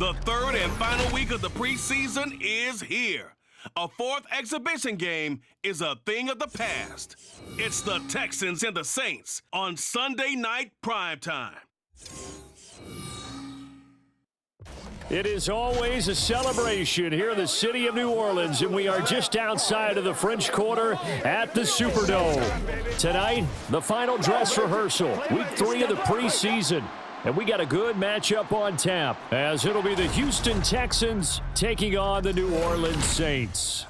The third and final week of the preseason is here. A fourth exhibition game is a thing of the past. It's the Texans and the Saints on Sunday night primetime. It is always a celebration here in the city of New Orleans, and we are just outside of the French Quarter at the Superdome. Tonight, the final dress rehearsal, week 3 of the preseason. And we got a good matchup on tap, as it'll be the Houston Texans taking on the New Orleans Saints.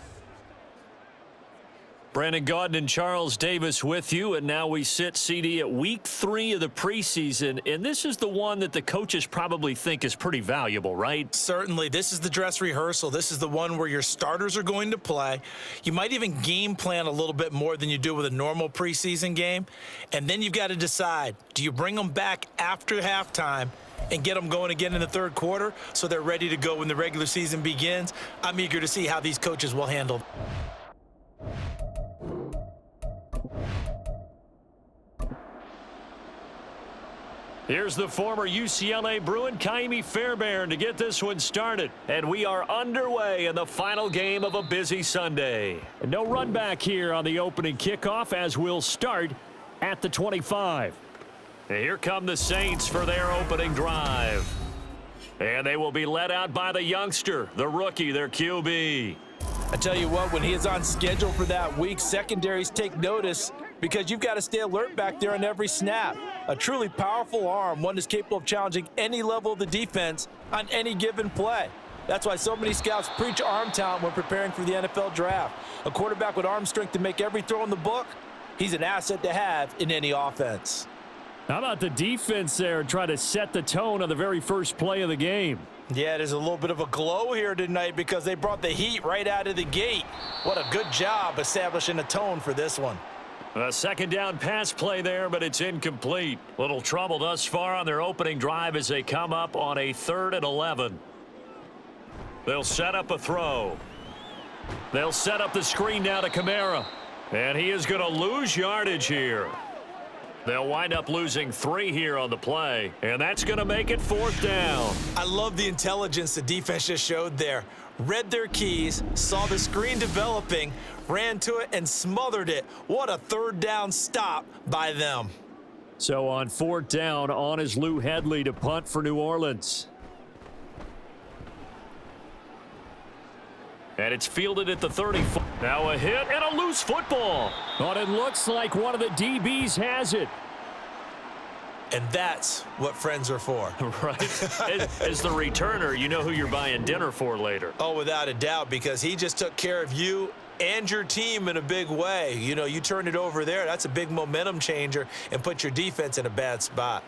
Brandon Gaudin and Charles Davis with you, and now we sit, CD, at week 3 of the preseason, and this is the one that the coaches probably think is pretty valuable, right? Certainly. This is the dress rehearsal. This is the one where your starters are going to play. You might even game plan a little bit more than you do with a normal preseason game, and then you've got to decide, do you bring them back after halftime and get them going again in the third quarter so they're ready to go when the regular season begins? I'm eager to see how these coaches will handle it. Here's the former UCLA Bruin, Kaimi Fairbairn, to get this one started. And we are underway in the final game of a busy Sunday. And no run back here on the opening kickoff, as we'll start at the 25. And here come the Saints for their opening drive. And they will be led out by the youngster, the rookie, their QB. I tell you what, when he is on schedule for that week, secondaries take notice because you've got to stay alert back there on every snap. A truly powerful arm, one that's capable of challenging any level of the defense on any given play. That's why so many scouts preach arm talent when preparing for the NFL draft. A quarterback with arm strength to make every throw in the book, he's an asset to have in any offense. How about the defense there trying to set the tone on the very first play of the game? Yeah, there's a little bit of a glow here tonight because they brought the heat right out of the gate. What a good job establishing a tone for this one. A second down pass play there, but it's incomplete. Little trouble thus far on their opening drive as they come up on a 3rd and 11. They'll set up a throw. They'll set up the screen now to Kamara. And he is going to lose yardage here. They'll wind up losing 3 here on the play, and that's going to make it 4th down. I love the intelligence the defense just showed there. Read their keys, saw the screen developing, ran to it, and smothered it. What a 3rd down stop by them. So on 4th down, on is Lou Hedley to punt for New Orleans. And it's fielded at the 34. Now a hit and a loose football. But it looks like one of the DBs has it. And that's what friends are for. Right. As the returner, you know who you're buying dinner for later. Oh, without a doubt, because he just took care of you and your team in a big way. You know, you turn it over there, that's a big momentum changer and put your defense in a bad spot.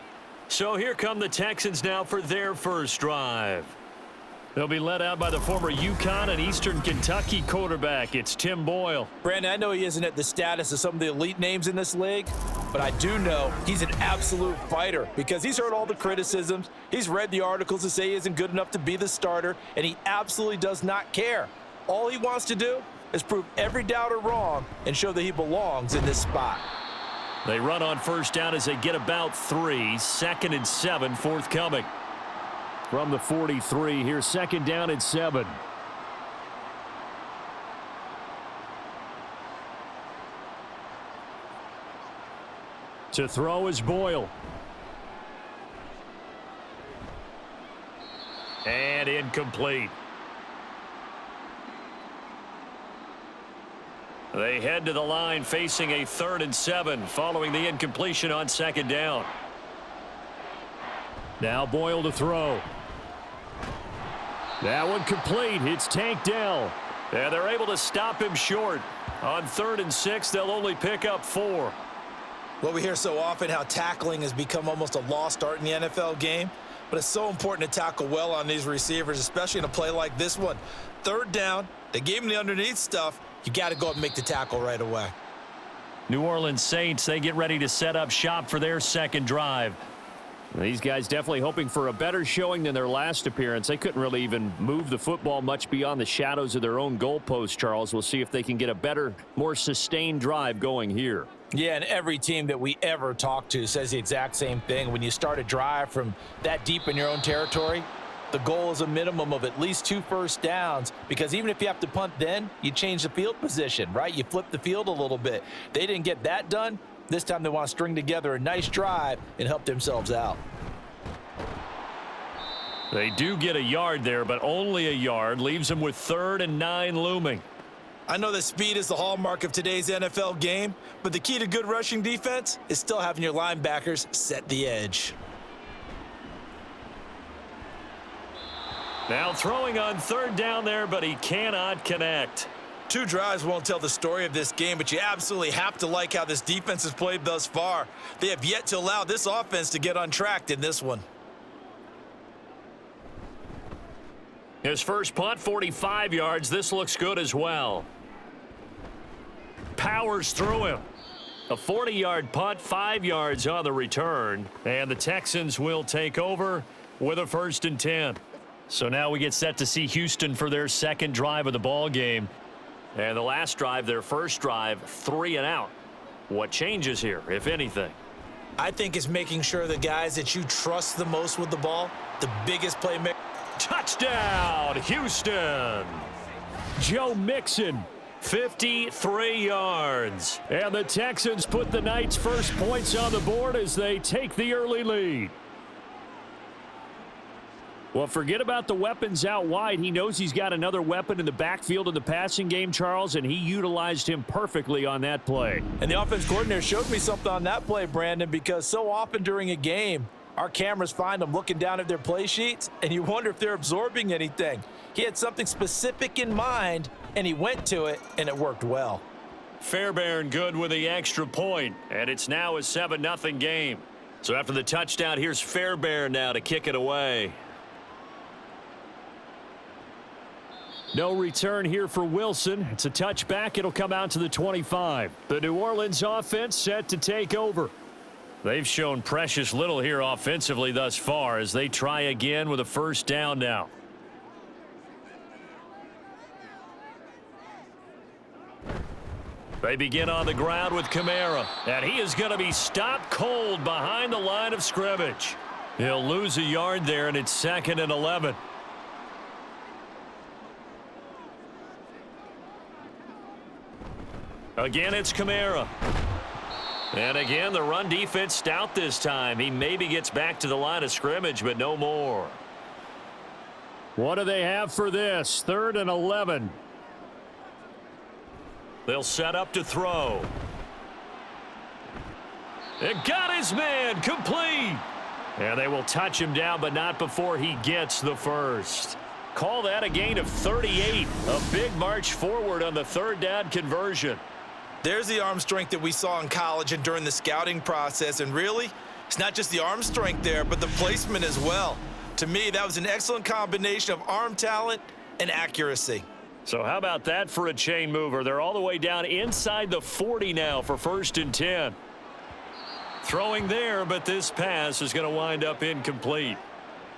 So here come the Texans now for their first drive. They'll be led out by the former UConn and Eastern Kentucky quarterback. It's Tim Boyle. Brandon, I know he isn't at the status of some of the elite names in this league, but I do know he's an absolute fighter because he's heard all the criticisms. He's read the articles that say he isn't good enough to be the starter, and he absolutely does not care. All he wants to do is prove every doubter wrong and show that he belongs in this spot. They run on first down as they get about 3. 2nd and 7 forthcoming. From the 43, here's 2nd down and 7. To throw is Boyle. And incomplete. They head to the line facing a 3rd and 7 following the incompletion on 2nd down. Now Boyle to throw. That one complete. It's Tank Dell. And they're able to stop him short. On 3rd and 6, they'll only pick up 4. Well, we hear so often how tackling has become almost a lost art in the NFL game. But it's so important to tackle well on these receivers, especially in a play like this one. 3rd down, they gave him the underneath stuff. You got to go up and make the tackle right away. New Orleans Saints, they get ready to set up shop for their second drive. These guys definitely hoping for a better showing than their last appearance. They couldn't really even move the football much beyond the shadows of their own goalpost, Charles. We'll see if they can get a better, more sustained drive going here. Yeah, and every team that we ever talk to says the exact same thing. When you start a drive from that deep in your own territory, The goal is a minimum of at least 2 first downs, because even if you have to punt then, you change the field position, right? You flip the field a little bit. They didn't get that done. This time they want to string together a nice drive and help themselves out. They do get a yard there, but only a yard. Leaves them with 3rd and 9 looming. I know that speed is the hallmark of today's NFL game, but the key to good rushing defense is still having your linebackers set the edge. Now throwing on 3rd down there, but he cannot connect. 2 drives won't tell the story of this game, but you absolutely have to like how this defense has played thus far. They have yet to allow this offense to get untracked in this one. His first punt, 45 yards. This looks good as well. Powers through him. A 40-yard punt, 5 yards on the return. And the Texans will take over with a 1st and 10. So now we get set to see Houston for their 2nd drive of the ball game. And the last drive, their first drive, 3 and out. What changes here, if anything? I think it's making sure the guys that you trust the most with the ball, the biggest playmaker. Touchdown, Houston. Joe Mixon, 53 yards. And the Texans put the night's first points on the board as they take the early lead. Well, forget about the weapons out wide. He knows he's got another weapon in the backfield in the passing game, Charles, and he utilized him perfectly on that play. And the offense coordinator showed me something on that play, Brandon, because so often during a game, our cameras find them looking down at their play sheets, and you wonder if they're absorbing anything. He had something specific in mind, and he went to it, and it worked well. Fairbairn good with the extra point, and it's now a 7-0 game. So after the touchdown, here's Fairbairn now to kick it away. No return here for Wilson. It's a touchback. It'll come out to the 25. The New Orleans offense set to take over. They've shown precious little here offensively thus far as they try again with a 1st down now. They begin on the ground with Kamara, and he is going to be stopped cold behind the line of scrimmage. He'll lose a yard there, and it's 2nd and 11. Again, it's Kamara. And again, the run defense stout this time. He maybe gets back to the line of scrimmage, but no more. What do they have for this? 3rd and 11. They'll set up to throw. It got his man complete. And they will touch him down, but not before he gets the first. Call that a gain of 38. A big march forward on the 3rd down conversion. There's the arm strength that we saw in college and during the scouting process. And really, it's not just the arm strength there, but the placement as well. To me, that was an excellent combination of arm talent and accuracy. So how about that for a chain mover? They're all the way down inside the 40 now for 1st and 10. Throwing there, but this pass is going to wind up incomplete.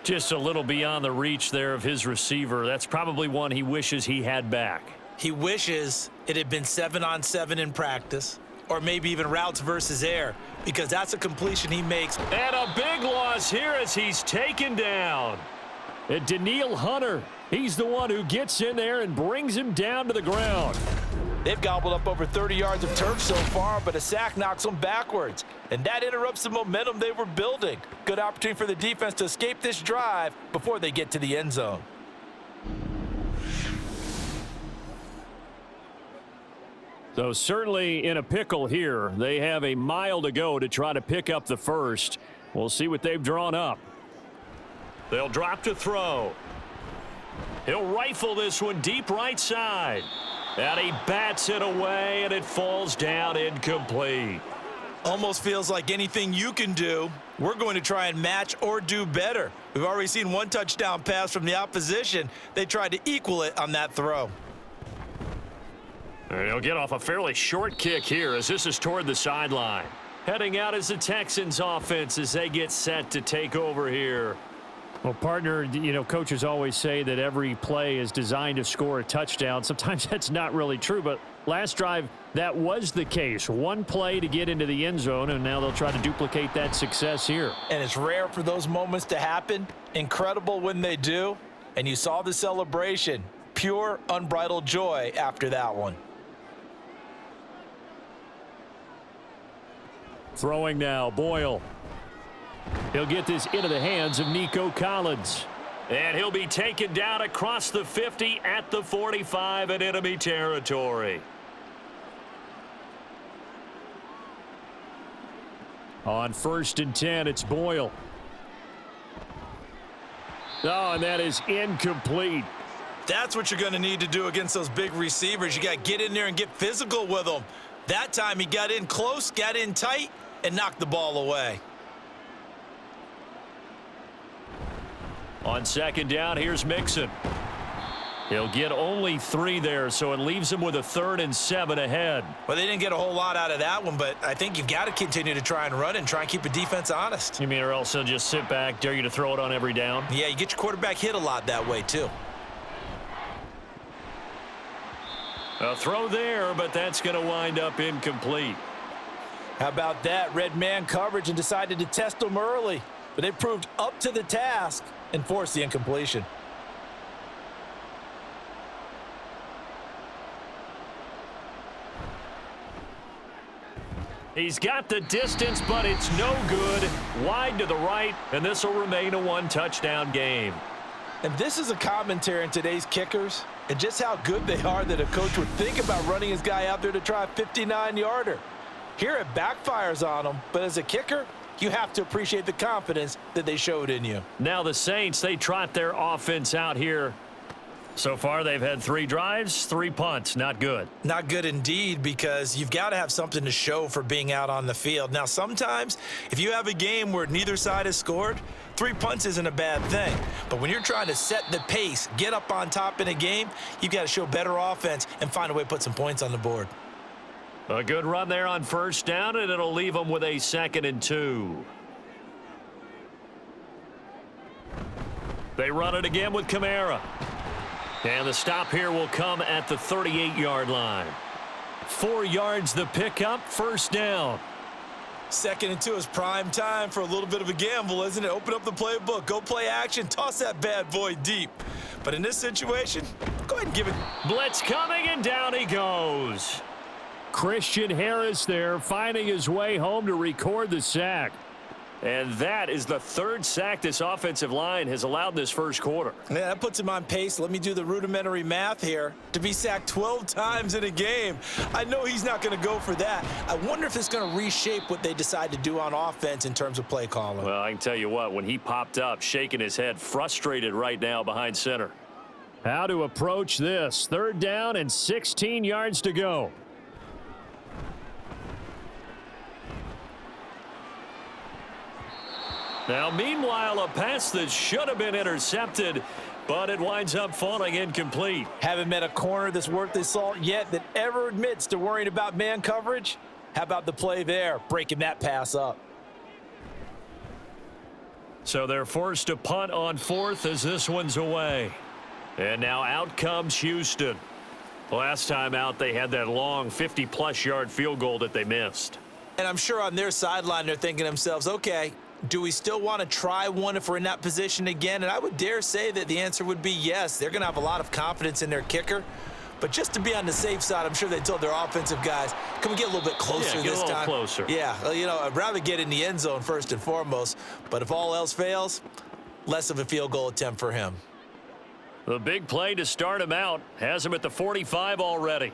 Just a little beyond the reach there of his receiver. That's probably one he wishes he had back. He wishes it had been 7-on-7 in practice, or maybe even routes versus air, because that's a completion he makes. And a big loss here as he's taken down. And Daniil Hunter, he's the one who gets in there and brings him down to the ground. They've gobbled up over 30 yards of turf so far, but a sack knocks them backwards, and that interrupts the momentum they were building. Good opportunity for the defense to escape this drive before they get to the end zone. So certainly in a pickle here. They have a mile to go to try to pick up the first. We'll see what they've drawn up. They'll drop to throw. He'll rifle this one deep right side. And he bats it away, and it falls down incomplete. Almost feels like anything you can do, we're going to try and match or do better. We've already seen one touchdown pass from the opposition. They tried to equal it on that throw. And he'll get off a fairly short kick here as this is toward the sideline. Heading out is the Texans offense as they get set to take over here. Well, partner, you know, coaches always say that every play is designed to score a touchdown. Sometimes that's not really true, but last drive, that was the case. One play to get into the end zone, and now they'll try to duplicate that success here. And it's rare for those moments to happen. Incredible when they do. And you saw the celebration. Pure, unbridled joy after that one. Throwing now, Boyle. He'll get this into the hands of Nico Collins. And he'll be taken down across the 50 at the 45 in enemy territory. On 1st and 10, it's Boyle. Oh, and that is incomplete. That's what you're going to need to do against those big receivers. You got to get in there and get physical with them. That time he got in close, got in tight, and knocked the ball away. On 2nd down, here's Mixon. He'll get only 3 there, so it leaves him with a 3rd and 7 ahead. Well, they didn't get a whole lot out of that one, but I think you've got to continue to try and run and try and keep the defense honest. You mean, or else he'll just sit back, dare you to throw it on every down? Yeah, you get your quarterback hit a lot that way, too. A throw there, but that's going to wind up incomplete. How about that? Red man coverage and decided to test them early, but they proved up to the task and forced the incompletion. He's got the distance, but it's no good. Wide to the right, and this will remain a 1-touchdown game. And this is a commentary on today's kickers and just how good they are that a coach would think about running his guy out there to try a 59-yarder. Here it backfires on him, but as a kicker, you have to appreciate the confidence that they showed in you. Now the Saints, they trot their offense out here. So far, they've had 3 drives, 3 punts. Not good. Not good indeed, because you've got to have something to show for being out on the field. Now, sometimes, if you have a game where neither side has scored, 3 punts isn't a bad thing. But when you're trying to set the pace, get up on top in a game, you've got to show better offense and find a way to put some points on the board. A good run there on 1st down, and it'll leave them with a 2nd and 2. They run it again with Kamara. And the stop here will come at the 38-yard line. 4 yards the pickup, 1st down. 2nd and 2 is prime time for a little bit of a gamble, isn't it? Open up the playbook, go play action, toss that bad boy deep. But in this situation, go ahead and give it. Blitz coming, and down he goes. Christian Harris there, finding his way home to record the sack. And that is the 3rd sack this offensive line has allowed in this 1st quarter. Yeah, that puts him on pace. Let me do the rudimentary math here. To be sacked 12 times in a game, I know he's not going to go for that. I wonder if it's going to reshape what they decide to do on offense in terms of play calling. Well, I can tell you what, when he popped up, shaking his head, frustrated right now behind center. How to approach this. 3rd down and 16 yards to go. Now, meanwhile, a pass that should have been intercepted, but it winds up falling incomplete. Haven't met a corner that's worth his salt yet that ever admits to worrying about man coverage. How about the play there, breaking that pass up? So they're forced to punt on 4th as this one's away. And now out comes Houston. Last time out, they had that long 50-plus yard field goal that they missed. And I'm sure on their sideline they're thinking to themselves, okay, do we still want to try one if we're in that position again? And I would dare say that the answer would be yes. They're going to have a lot of confidence in their kicker. But just to be on the safe side, I'm sure they told their offensive guys, can we get a little bit closer this time? Get a little closer. Yeah, well, you know, I'd rather get in the end zone first and foremost. But if all else fails, less of a field goal attempt for him. The big play to start him out has him at the 45 already.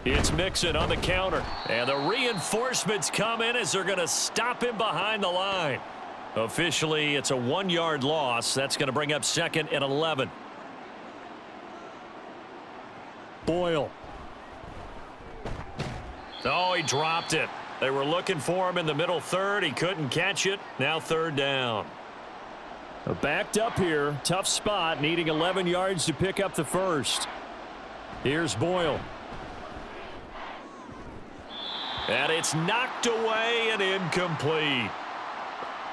It's Mixon on the counter, and the reinforcements come in as they're going to stop him behind the line. Officially, it's a 1-yard loss. That's going to bring up 2nd and 11. Boyle. Oh, he dropped it. They were looking for him in the middle 3rd. He couldn't catch it. Now 3rd down. Backed up here. Tough spot, needing 11 yards to pick up the 1st. Here's Boyle. And it's knocked away and incomplete.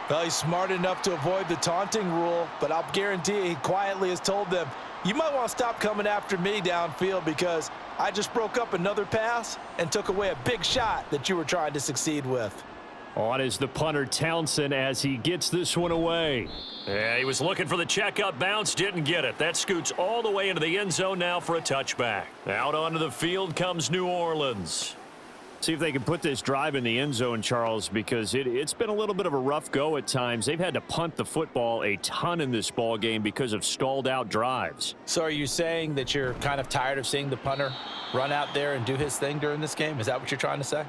Well, he's smart enough to avoid the taunting rule, but I'll guarantee he quietly has told them, you might want to stop coming after me downfield because I just broke up another pass and took away a big shot that you were trying to succeed with. On is the punter, Townsend, as he gets this one away. Yeah, he was looking for the checkup bounce, didn't get it. That scoots all the way into the end zone now for a touchback. Out onto the field comes New Orleans. See if they can put this drive in the end zone, Charles, because it's been a little bit of a rough go at times. They've had to punt the football a ton in this ball game because of stalled out drives. So are you saying that you're kind of tired of seeing the punter run out there and do his thing during this game? Is that what you're trying to say?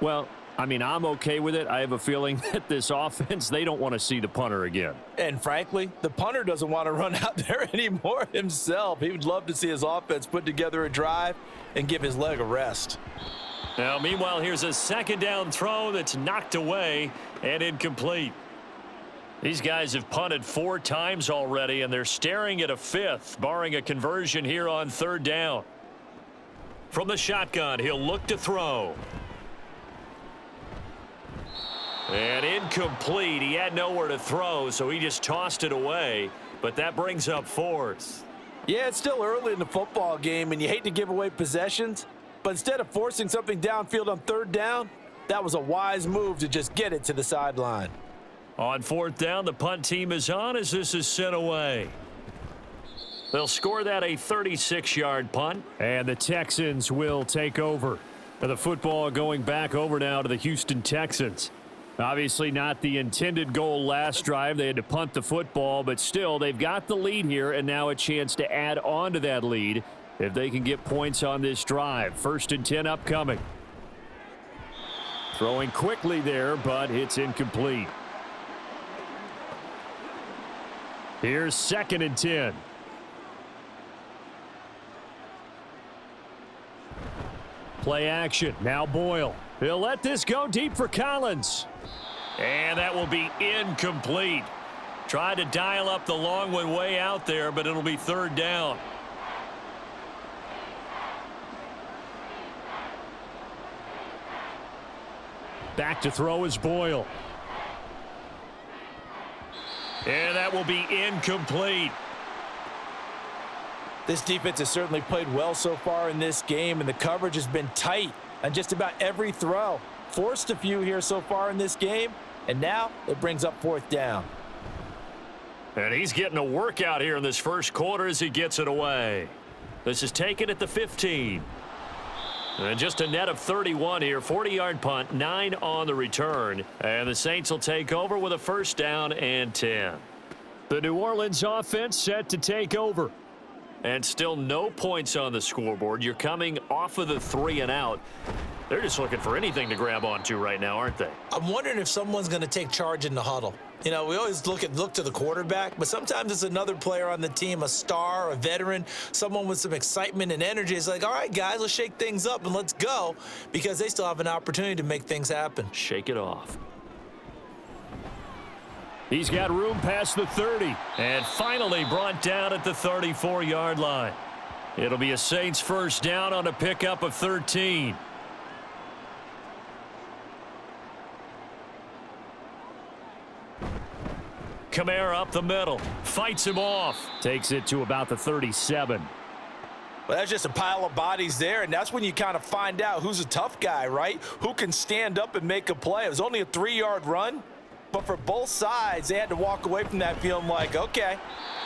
Well, I mean, I'm okay with it. I have a feeling that this offense, they don't want to see the punter again. And frankly, the punter doesn't want to run out there anymore himself. He would love to see his offense put together a drive and give his leg a rest. Now, meanwhile, here's a second down throw that's knocked away and incomplete. These guys have punted 4 times already, and they're staring at a 5th, barring a conversion here on 3rd down. From the shotgun, he'll look to throw. And incomplete. He had nowhere to throw, so he just tossed it away. But that brings up 4th. Yeah, it's still early in the football game, and you hate to give away possessions. But instead of forcing something downfield on 3rd down, that was a wise move to just get it to the sideline. On 4th down, the punt team is on as this is sent away. They'll score that a 36-yard punt. And the Texans will take over. The football going back over now to the Houston Texans. Obviously not the intended goal last drive. They had to punt the football, but still they've got the lead here and now a chance to add on to that lead if they can get points on this drive. 1st and 10 upcoming. Throwing quickly there, but it's incomplete. Here's 2nd and 10. Play action. Now Boyle. He'll let this go deep for Collins. And that will be incomplete. Tried to dial up the long one way out there, but it'll be 3rd down. Back to throw is Boyle. And that will be incomplete. This defense has certainly played well so far in this game, and the coverage has been tight on just about every throw. Forced a few here so far in this game, and now it brings up 4th down. And he's getting a workout here in this first quarter as he gets it away. This is taken at the 15. And just a net of 31 here. 40-yard punt, 9 on the return. And the Saints will take over with a 1st down and 10. The New Orleans offense set to take over. And still no points on the scoreboard. You're coming off of the 3 and out. They're just looking for anything to grab onto right now, aren't they? I'm wondering if someone's going to take charge in the huddle. You know, we always look to the quarterback, but sometimes it's another player on the team, a star, a veteran, someone with some excitement and energy. It's like, all right, guys, let's shake things up and let's go, because they still have an opportunity to make things happen. Shake it off. He's got room past the 30, and finally brought down at the 34-yard line. It'll be a Saints 1st down on a pickup of 13. Kamara up the middle, fights him off, takes it to about the 37. Well, that's just a pile of bodies there, and that's when you kind of find out who's a tough guy, right? Who can stand up and make a play. It was only a 3-yard run, but for both sides, they had to walk away from that feeling like, okay,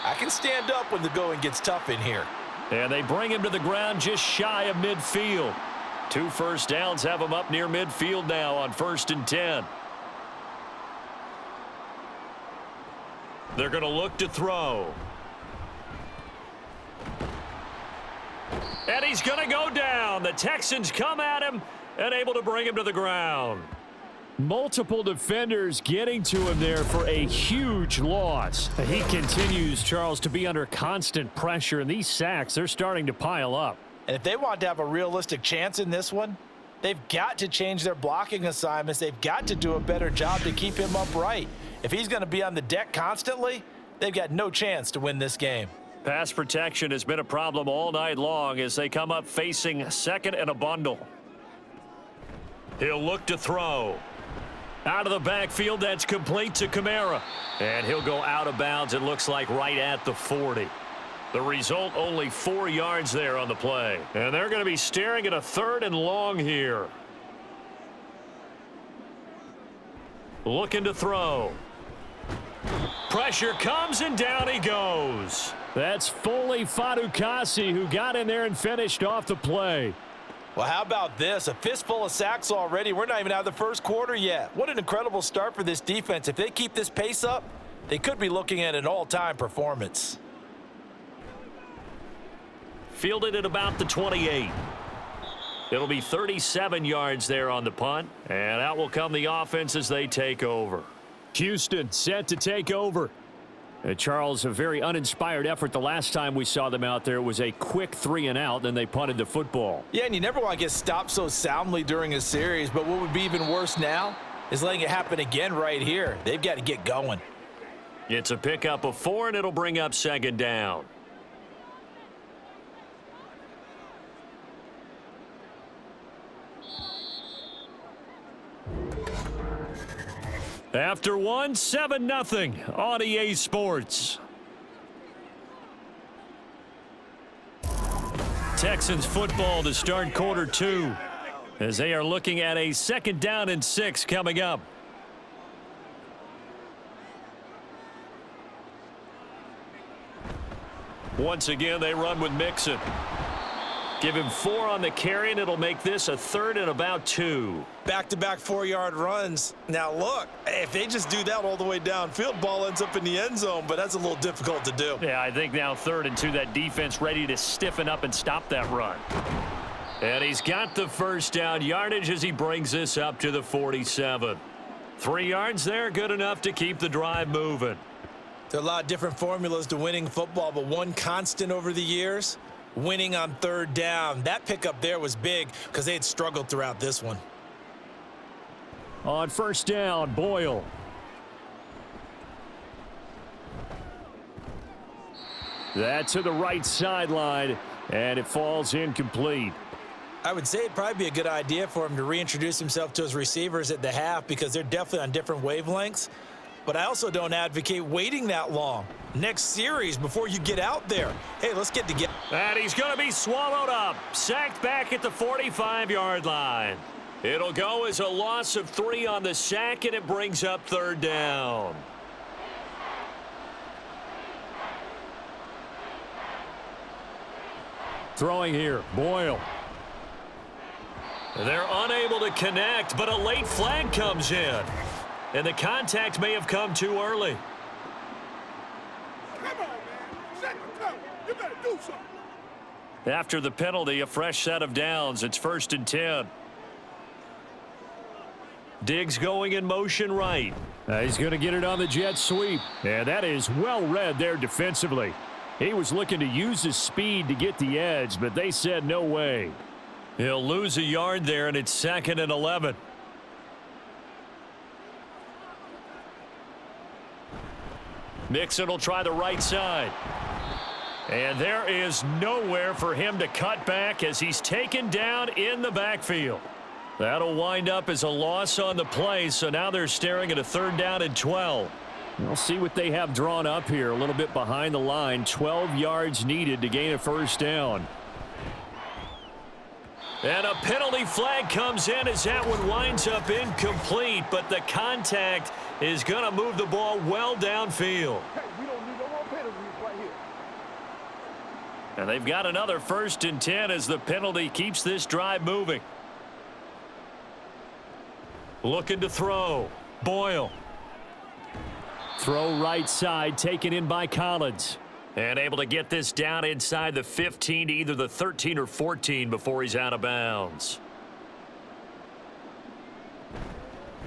I can stand up when the going gets tough in here. And they bring him to the ground just shy of midfield. 2 first downs have him up near midfield now on 1st and 10. They're going to look to throw. And he's going to go down. The Texans come at him and able to bring him to the ground. Multiple defenders getting to him there for a huge loss. He continues, Charles, to be under constant pressure, and these sacks, they're starting to pile up. And if they want to have a realistic chance in this one, they've got to change their blocking assignments. They've got to do a better job to keep him upright. If he's going to be on the deck constantly, they've got no chance to win this game. Pass protection has been a problem all night long as they come up facing 2nd and a bundle. He'll look to throw. Out of the backfield, that's complete to Kamara. And he'll go out of bounds, it looks like, right at the 40. The result, only 4 yards there on the play. And they're going to be staring at a 3rd and long here. Looking to throw. Pressure comes, and down he goes. That's Foley Fadukasi who got in there and finished off the play. Well, how about this? A fistful of sacks already. We're not even out of the first quarter yet. What an incredible start for this defense. If they keep this pace up, they could be looking at an all-time performance. Fielded at about the 28. It'll be 37 yards there on the punt, and out will come the offense as they take over. Houston set to take over. Charles, a very uninspired effort the last time we saw them out there. It was a quick 3-and-out, then they punted the football. Yeah, and you never want to get stopped so soundly during a series, but what would be even worse now is letting it happen again right here. They've got to get going. It's a pickup of 4, and it'll bring up 2nd down. After 1, 7-0 on EA Sports. Texans football to start quarter 2 as they are looking at a 2nd down and 6 coming up. Once again, they run with Mixon. Give him 4 on the carry, and it'll make this a 3rd and about 2. Back-to-back 4-yard runs. Now, look, if they just do that all the way downfield, ball ends up in the end zone, but that's a little difficult to do. Yeah, I think now 3rd and 2, that defense ready to stiffen up and stop that run. And he's got the 1st down yardage as he brings this up to the 47. 3 yards there, good enough to keep the drive moving. There are a lot of different formulas to winning football, but one constant over the years, winning on 3rd down. That pickup there was big because they had struggled throughout this one. On 1st down, Boyle. That to the right sideline, and it falls incomplete. I would say it'd probably be a good idea for him to reintroduce himself to his receivers at the half because they're definitely on different wavelengths. But I also don't advocate waiting that long. Next series before you get out there. Hey, let's get together. And he's going to be swallowed up. Sacked back at the 45-yard line. It'll go as a loss of 3 on the sack, and it brings up 3rd down. Throwing here, Boyle. They're unable to connect, but a late flag comes in. And the contact may have come too early. Come on, man. Set the tone. You better do something. After the penalty, a fresh set of downs. It's 1st and 10. Diggs going in motion right. He's going to get it on the jet sweep. And that is well read there defensively. He was looking to use his speed to get the edge, but they said no way. He'll lose a yard there, and it's 2nd and 11. Mixon will try the right side. And there is nowhere for him to cut back as he's taken down in the backfield. That'll wind up as a loss on the play, so now they're staring at a 3rd down and 12. We'll see what they have drawn up here. A little bit behind the line. 12 yards needed to gain a 1st down. And a penalty flag comes in as that one winds up incomplete, but the contact is going to move the ball well downfield. Hey, we don't need no more penalties right here. And they've got another 1st and 10 as the penalty keeps this drive moving. Looking to throw. Boyle. Throw right side, taken in by Collins. And able to get this down inside the 15 to either the 13 or 14 before he's out of bounds.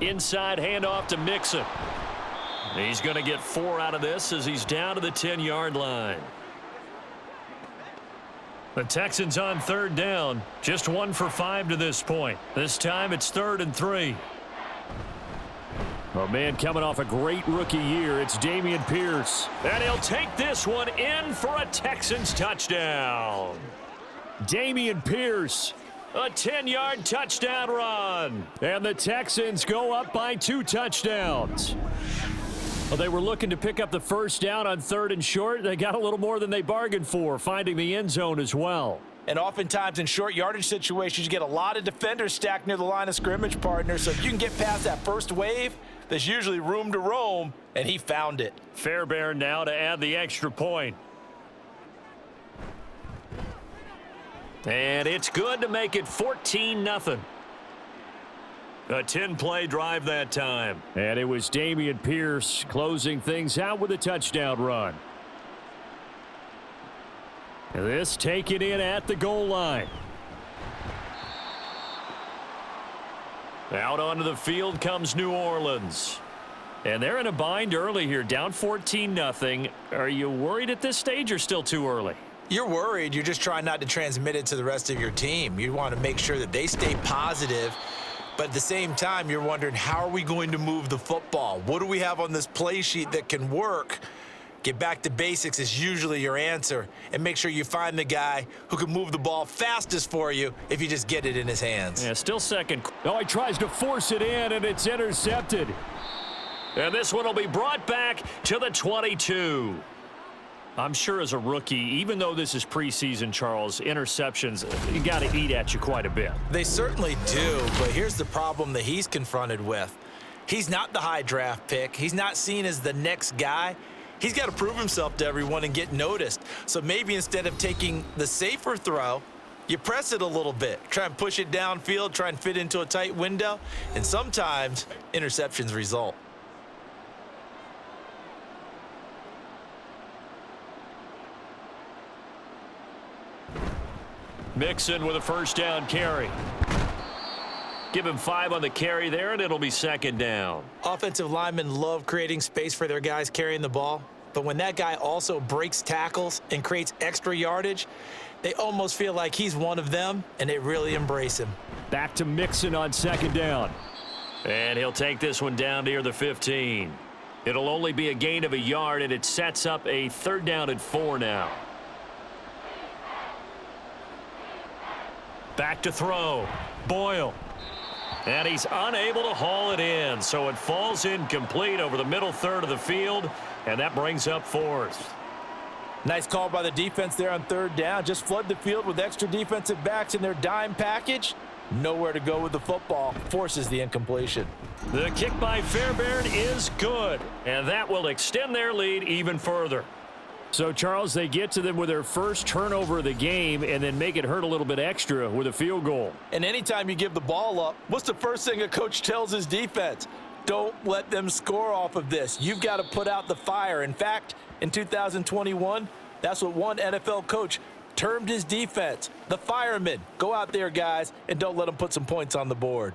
Inside handoff to Mixon. He's going to get 4 out of this as he's down to the 10-yard line. The Texans on 3rd down. Just 1 for 5 to this point. This time it's 3rd and 3. A man coming off a great rookie year, it's Dameon Pierce. And he'll take this one in for a Texans touchdown. Dameon Pierce A 10-yard touchdown run. And the Texans go up by 2 touchdowns. Well, they were looking to pick up the first down on 3rd and short. They got a little more than they bargained for, finding the end zone as well. And oftentimes in short yardage situations, you get a lot of defenders stacked near the line of scrimmage, partner. So if you can get past that first wave, there's usually room to roam, and he found it. Fairbairn now to add the extra point. And it's good to make it 14-0. A 10-play drive that time. And it was Dameon Pierce closing things out with a touchdown run. This taken in at the goal line. Out onto the field comes New Orleans. And they're in a bind early here, down 14-0. Are you worried at this stage or still too early? You're worried. You're just trying not to transmit it to the rest of your team. You want to make sure that they stay positive. But at the same time, you're wondering, how are we going to move the football? What do we have on this play sheet that can work? Get back to basics is usually your answer. And make sure you find the guy who can move the ball fastest for you if you just get it in his hands. Yeah, still second. Oh, he tries to force it in, and it's intercepted. And this one will be brought back to the 22. I'm sure as a rookie, even though this is preseason, Charles, interceptions, you got to eat at you quite a bit. They certainly do, but here's the problem that he's confronted with. He's not the high draft pick. He's not seen as the next guy. He's got to prove himself to everyone and get noticed. So maybe instead of taking the safer throw, you press it a little bit. Try and push it downfield, try and fit into a tight window, and sometimes interceptions result. Mixon with a first down carry. Give him 5 on the carry there, and it'll be second down. Offensive linemen love creating space for their guys carrying the ball, but when that guy also breaks tackles and creates extra yardage, they almost feel like he's one of them, and they really embrace him. Back to Mixon on second down. And he'll take this one down near the 15. It'll only be a gain of a yard, and it sets up a 3rd down and 4 now. Back to throw. Boyle. And he's unable to haul it in, so it falls incomplete over the middle third of the field, and that brings up 4th. Nice call by the defense there on 3rd down. Just flood the field with extra defensive backs in their dime package. Nowhere to go with the football. Forces the incompletion. The kick by Fairbairn is good, and that will extend their lead even further. So, Charles, they get to them with their first turnover of the game and then make it hurt a little bit extra with a field goal. And anytime you give the ball up, what's the first thing a coach tells his defense? Don't let them score off of this. You've got to put out the fire. In fact, in 2021, that's what one NFL coach termed his defense, the firemen. Go out there, guys, and don't let them put some points on the board.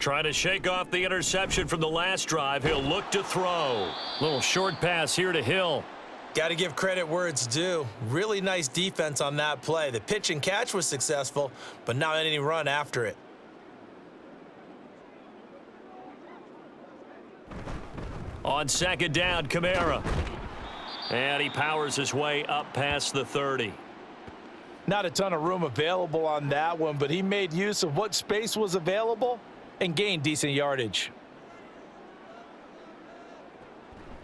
Trying to shake off the interception from the last drive. He'll look to throw. Little short pass here to Hill. Got to give credit where it's due. Really nice defense on that play. The pitch and catch was successful, but not any run after it. On second down, Kamara. And he powers his way up past the 30. Not a ton of room available on that one, but he made use of what space was available and gained decent yardage.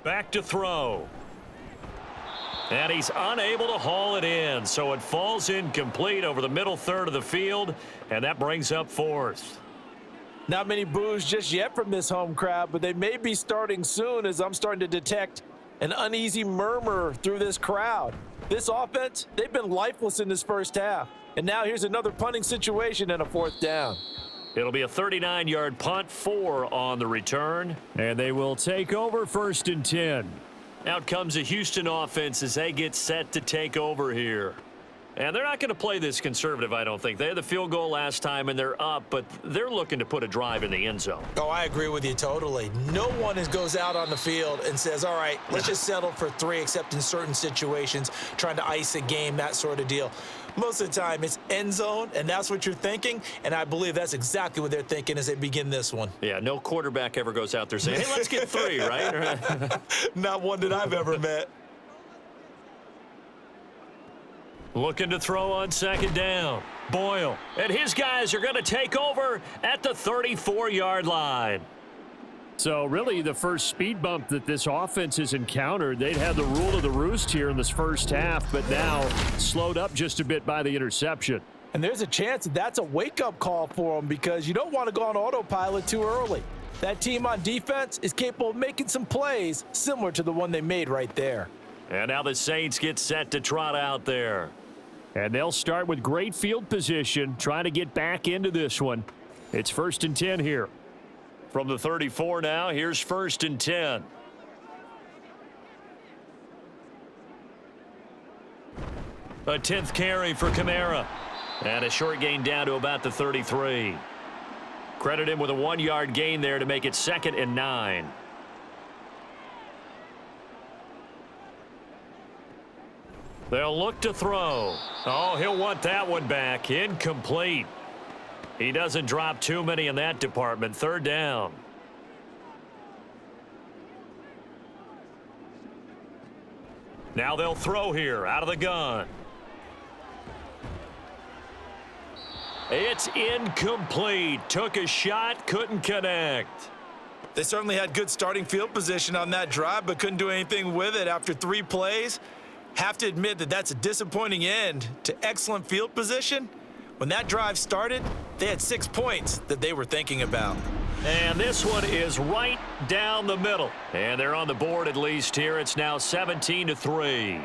Back to throw. And he's unable to haul it in, so it falls incomplete over the middle third of the field, and that brings up 4th. Not many boos just yet from this home crowd, but they may be starting soon as I'm starting to detect an uneasy murmur through this crowd. This offense, they've been lifeless in this first half. And now here's another punting situation and a 4th down. It'll be a 39-yard punt, 4 on the return. And they will take over 1st and 10. Out comes the Houston offense as they get set to take over here. And they're not going to play this conservative, I don't think. They had the field goal last time, and they're up, but they're looking to put a drive in the end zone. Oh, I agree with you totally. No one goes out on the field and says, all right, let's just settle for 3, except in certain situations, trying to ice a game, that sort of deal. Most of the time, it's end zone, and that's what you're thinking, and I believe that's exactly what they're thinking as they begin this one. Yeah, no quarterback ever goes out there saying, hey, let's get 3, right? Not one that I've ever met. Looking to throw on second down. Boyle. And his guys are going to take over at the 34-yard line. So really the first speed bump that this offense has encountered, they'd had the rule of the roost here in this first half, but now slowed up just a bit by the interception. And there's a chance that that's a wake-up call for them because you don't want to go on autopilot too early. That team on defense is capable of making some plays similar to the one they made right there. And now the Saints get set to trot out there. And they'll start with great field position, trying to get back into this one. It's 1st and 10 here. From the 34 now, here's 1st and 10. A 10th carry for Kamara. And a short gain down to about the 33. Credit him with a 1-yard gain there to make it 2nd and 9. They'll look to throw. Oh, he'll want that one back. Incomplete. He doesn't drop too many in that department. 3rd down. Now they'll throw here out of the gun. It's incomplete. Took a shot, couldn't connect. They certainly had good starting field position on that drive, but couldn't do anything with it after 3 plays. Have to admit that that's a disappointing end to excellent field position. When that drive started, they had 6 points that they were thinking about. And this one is right down the middle. And they're on the board at least here. It's now 17-3.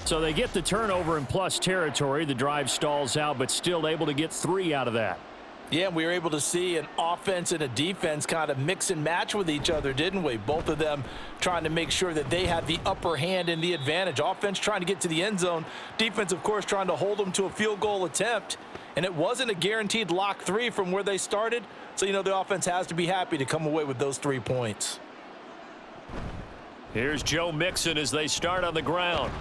So they get the turnover in plus territory. The drive stalls out, but still able to get 3 out of that. Yeah, and we were able to see an offense and a defense kind of mix and match with each other, didn't we? Both of them trying to make sure that they had the upper hand and the advantage. Offense trying to get to the end zone. Defense, of course, trying to hold them to a field goal attempt. And it wasn't a guaranteed lock 3 from where they started. So, you know, the offense has to be happy to come away with those 3 points. Here's Joe Mixon as they start on the ground.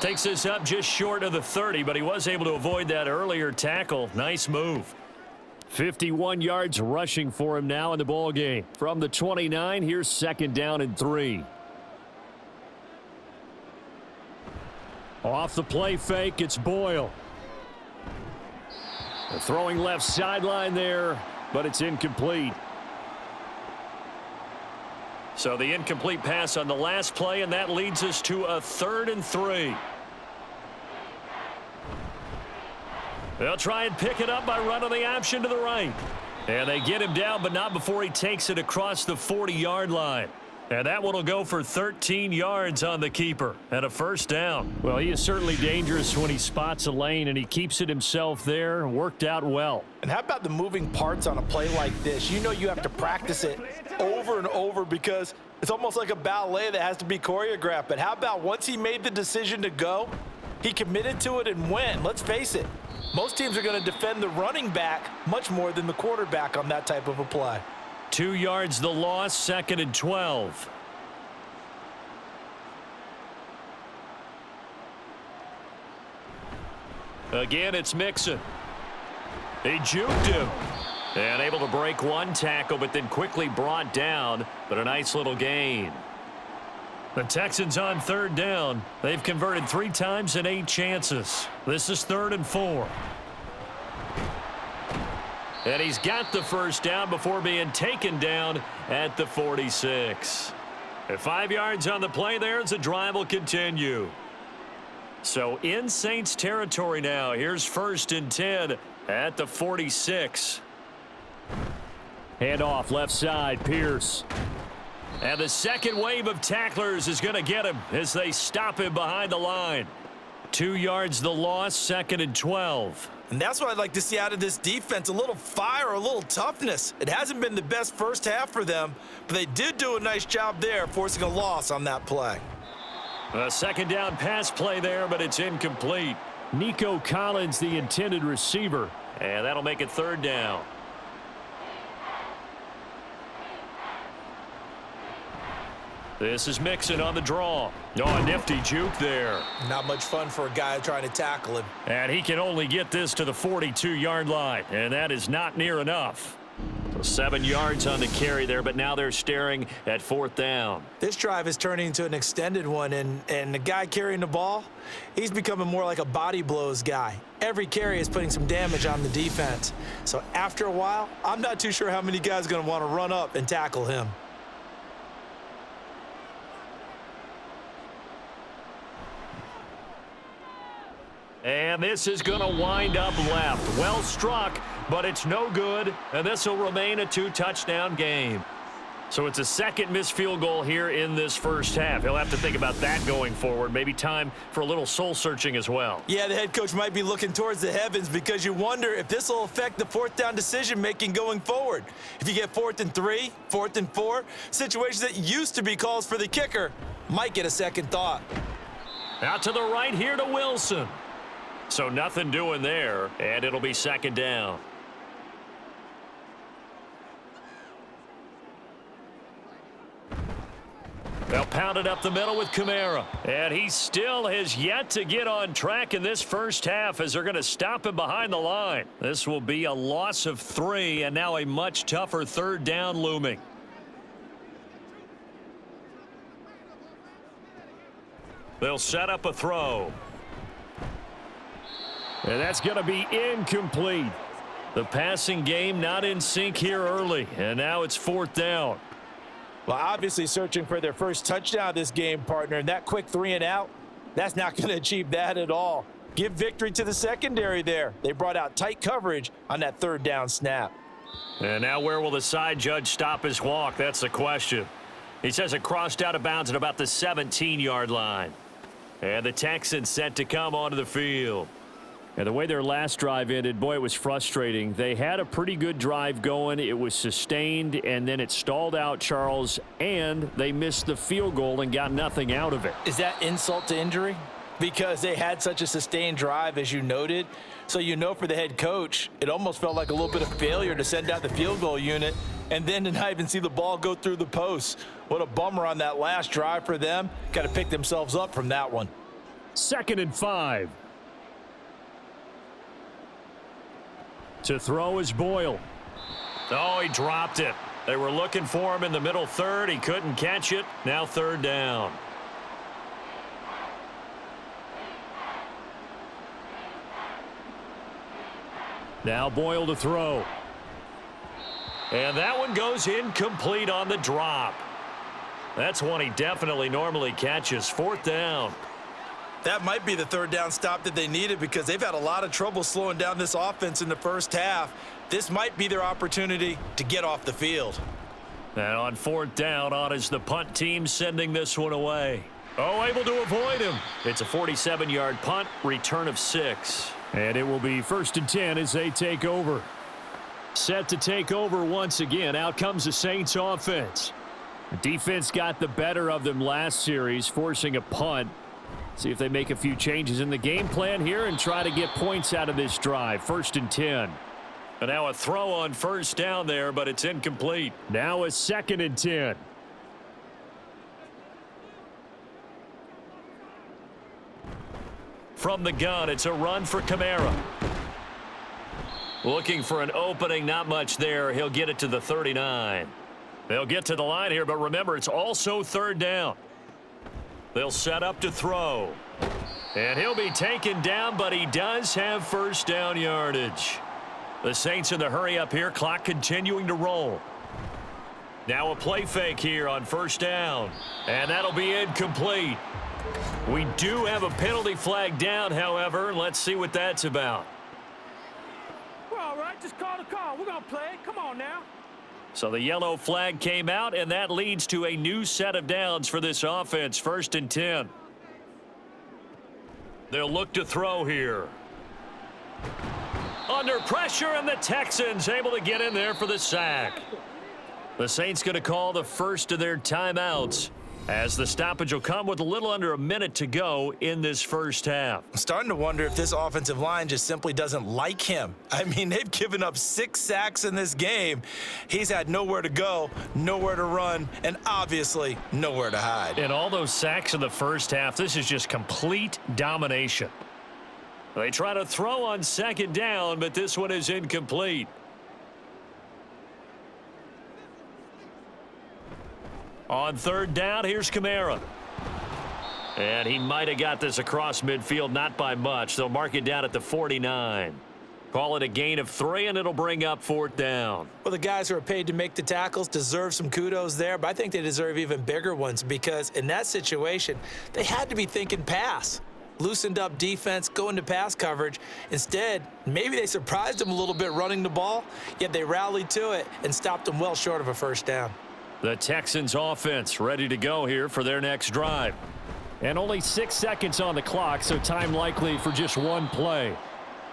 Takes this up just short of the 30, but he was able to avoid that earlier tackle. Nice move. 51 yards rushing for him now in the ball game. From the 29, here's 2nd down and 3. Off the play fake, it's Boyle. The throwing left sideline there, but it's incomplete. So the incomplete pass on the last play, and that leads us to a 3rd and 3. They'll try and pick it up by running the option to the right. And they get him down, but not before he takes it across the 40-yard line. And that one will go for 13 yards on the keeper and a 1st down. Well, he is certainly dangerous when he spots a lane, and he keeps it himself there. Worked out well. And how about the moving parts on a play like this? You know you have to practice it over and over because it's almost like a ballet that has to be choreographed. But how about once he made the decision to go, he committed to it and went. Let's face it. Most teams are going to defend the running back much more than the quarterback on that type of a play. 2 yards the loss, 2nd and 12. Again, it's Mixon. He juked him. And able to break 1 tackle, but then quickly brought down. But a nice little gain. The Texans on 3rd down. They've converted 3 times in 8 chances. This is 3rd and 4. And he's got the 1st down before being taken down at the 46. At 5 yards on the play there as the drive will continue. So in Saints territory now. Here's 1st and 10 at the 46. Hand off left side, Pierce. And the second wave of tacklers is going to get him as they stop him behind the line. 2 yards the loss, 2nd and 12. And that's what I'd like to see out of this defense, a little fire, a little toughness. It hasn't been the best first half for them, but they did do a nice job there, forcing a loss on that play. A 2nd down pass play there, but it's incomplete. Nico Collins, the intended receiver. And that'll make it third down. This is Mixon on the draw. Oh, a nifty juke there. Not much fun for a guy trying to tackle him. And he can only get this to the 42-yard line, and that is not near enough. So 7 yards on the carry there, but now they're staring at fourth down. This drive is turning into an extended one, and the guy carrying the ball, he's becoming more like a body blows guy. Every carry is putting some damage on the defense. So after a while, I'm not too sure how many guys are going to want to run up and tackle him. And this is going to wind up left. Well struck, but it's no good, and this will remain a 2-touchdown game. So it's a second missed field goal here in this first half. He'll have to think about that going forward. Maybe time for a little soul-searching as well. Yeah, the head coach might be looking towards the heavens because you wonder if this will affect the fourth down decision-making going forward. If you get 4th and 3, 4th and 4, situations that used to be calls for the kicker might get a second thought. Out to the right here to Wilson. So nothing doing there, and it'll be second down. They'll pound it up the middle with Kamara. And he still has yet to get on track in this first half as they're going to stop him behind the line. This will be a loss of 3, and now a much tougher third down looming. They'll set up a throw. And that's going to be incomplete. The passing game not in sync here early, and now it's fourth down. Well, obviously searching for their first touchdown this game, partner, and that quick 3 and out, that's not going to achieve that at all. Give victory to the secondary there. They brought out tight coverage on that third down snap. And now where will the side judge stop his walk? That's the question. He says it crossed out of bounds at about the 17-yard line. And the Texans set to come onto the field. And the way their last drive ended, boy, it was frustrating. They had a pretty good drive going. It was sustained, and then it stalled out, Charles, and they missed the field goal and got nothing out of it. Is that insult to injury? Because they had such a sustained drive, as you noted. So you know for the head coach, it almost felt like a little bit of failure to send out the field goal unit and then to not even see the ball go through the posts. What a bummer on that last drive for them. Got to pick themselves up from that one. 2nd and 5. To throw is Boyle. Oh, he dropped it. They were looking for him in the middle third. He couldn't catch it. Now third down. Now Boyle to throw. And that one goes incomplete on the drop. That's one he definitely normally catches. Fourth down. That might be the third down stop that they needed because they've had a lot of trouble slowing down this offense in the first half. This might be their opportunity to get off the field. And on fourth down, on is the punt team sending this one away. Oh, able to avoid him. It's a 47-yard punt, return of 6. And it will be 1st and 10 as they take over. Set to take over once again. Out comes the Saints offense. The defense got the better of them last series, forcing a punt. See if they make a few changes in the game plan here and try to get points out of this drive. 1st and 10. And now a throw on first down there, but it's incomplete. Now a 2nd and 10. From the gun, it's a run for Kamara. Looking for an opening, not much there. He'll get it to the 39. They'll get to the line here, but remember, it's also third down. They'll set up to throw. And he'll be taken down, but he does have first down yardage. The Saints in the hurry up here, clock continuing to roll. Now a play fake here on first down. And that'll be incomplete. We do have a penalty flag down, however. Let's see what that's about. We're all right. Just call the call. We're going to play. Come on now. So the yellow flag came out, and that leads to a new set of downs for this offense. 1st and 10. They'll look to throw here. Under pressure, and the Texans able to get in there for the sack. The Saints going to call the first of their timeouts as the stoppage will come with a little under a minute to go in this first half. I'm starting to wonder if this offensive line just simply doesn't like him. I mean, they've given up 6 sacks in this game. He's had nowhere to go, nowhere to run, and obviously nowhere to hide. And all those sacks in the first half, this is just complete domination. They try to throw on second down, but this one is incomplete. On third down, here's Kamara. And he might have got this across midfield, not by much. They'll mark it down at the 49. Call it a gain of 3, and it'll bring up 4th down. Well, the guys who are paid to make the tackles deserve some kudos there, but I think they deserve even bigger ones because in that situation, they had to be thinking pass. Loosened up defense, go into pass coverage. Instead, maybe they surprised them a little bit running the ball, yet they rallied to it and stopped them well short of a first down. The Texans offense ready to go here for their next drive. And only 6 seconds on the clock, so time likely for just one play.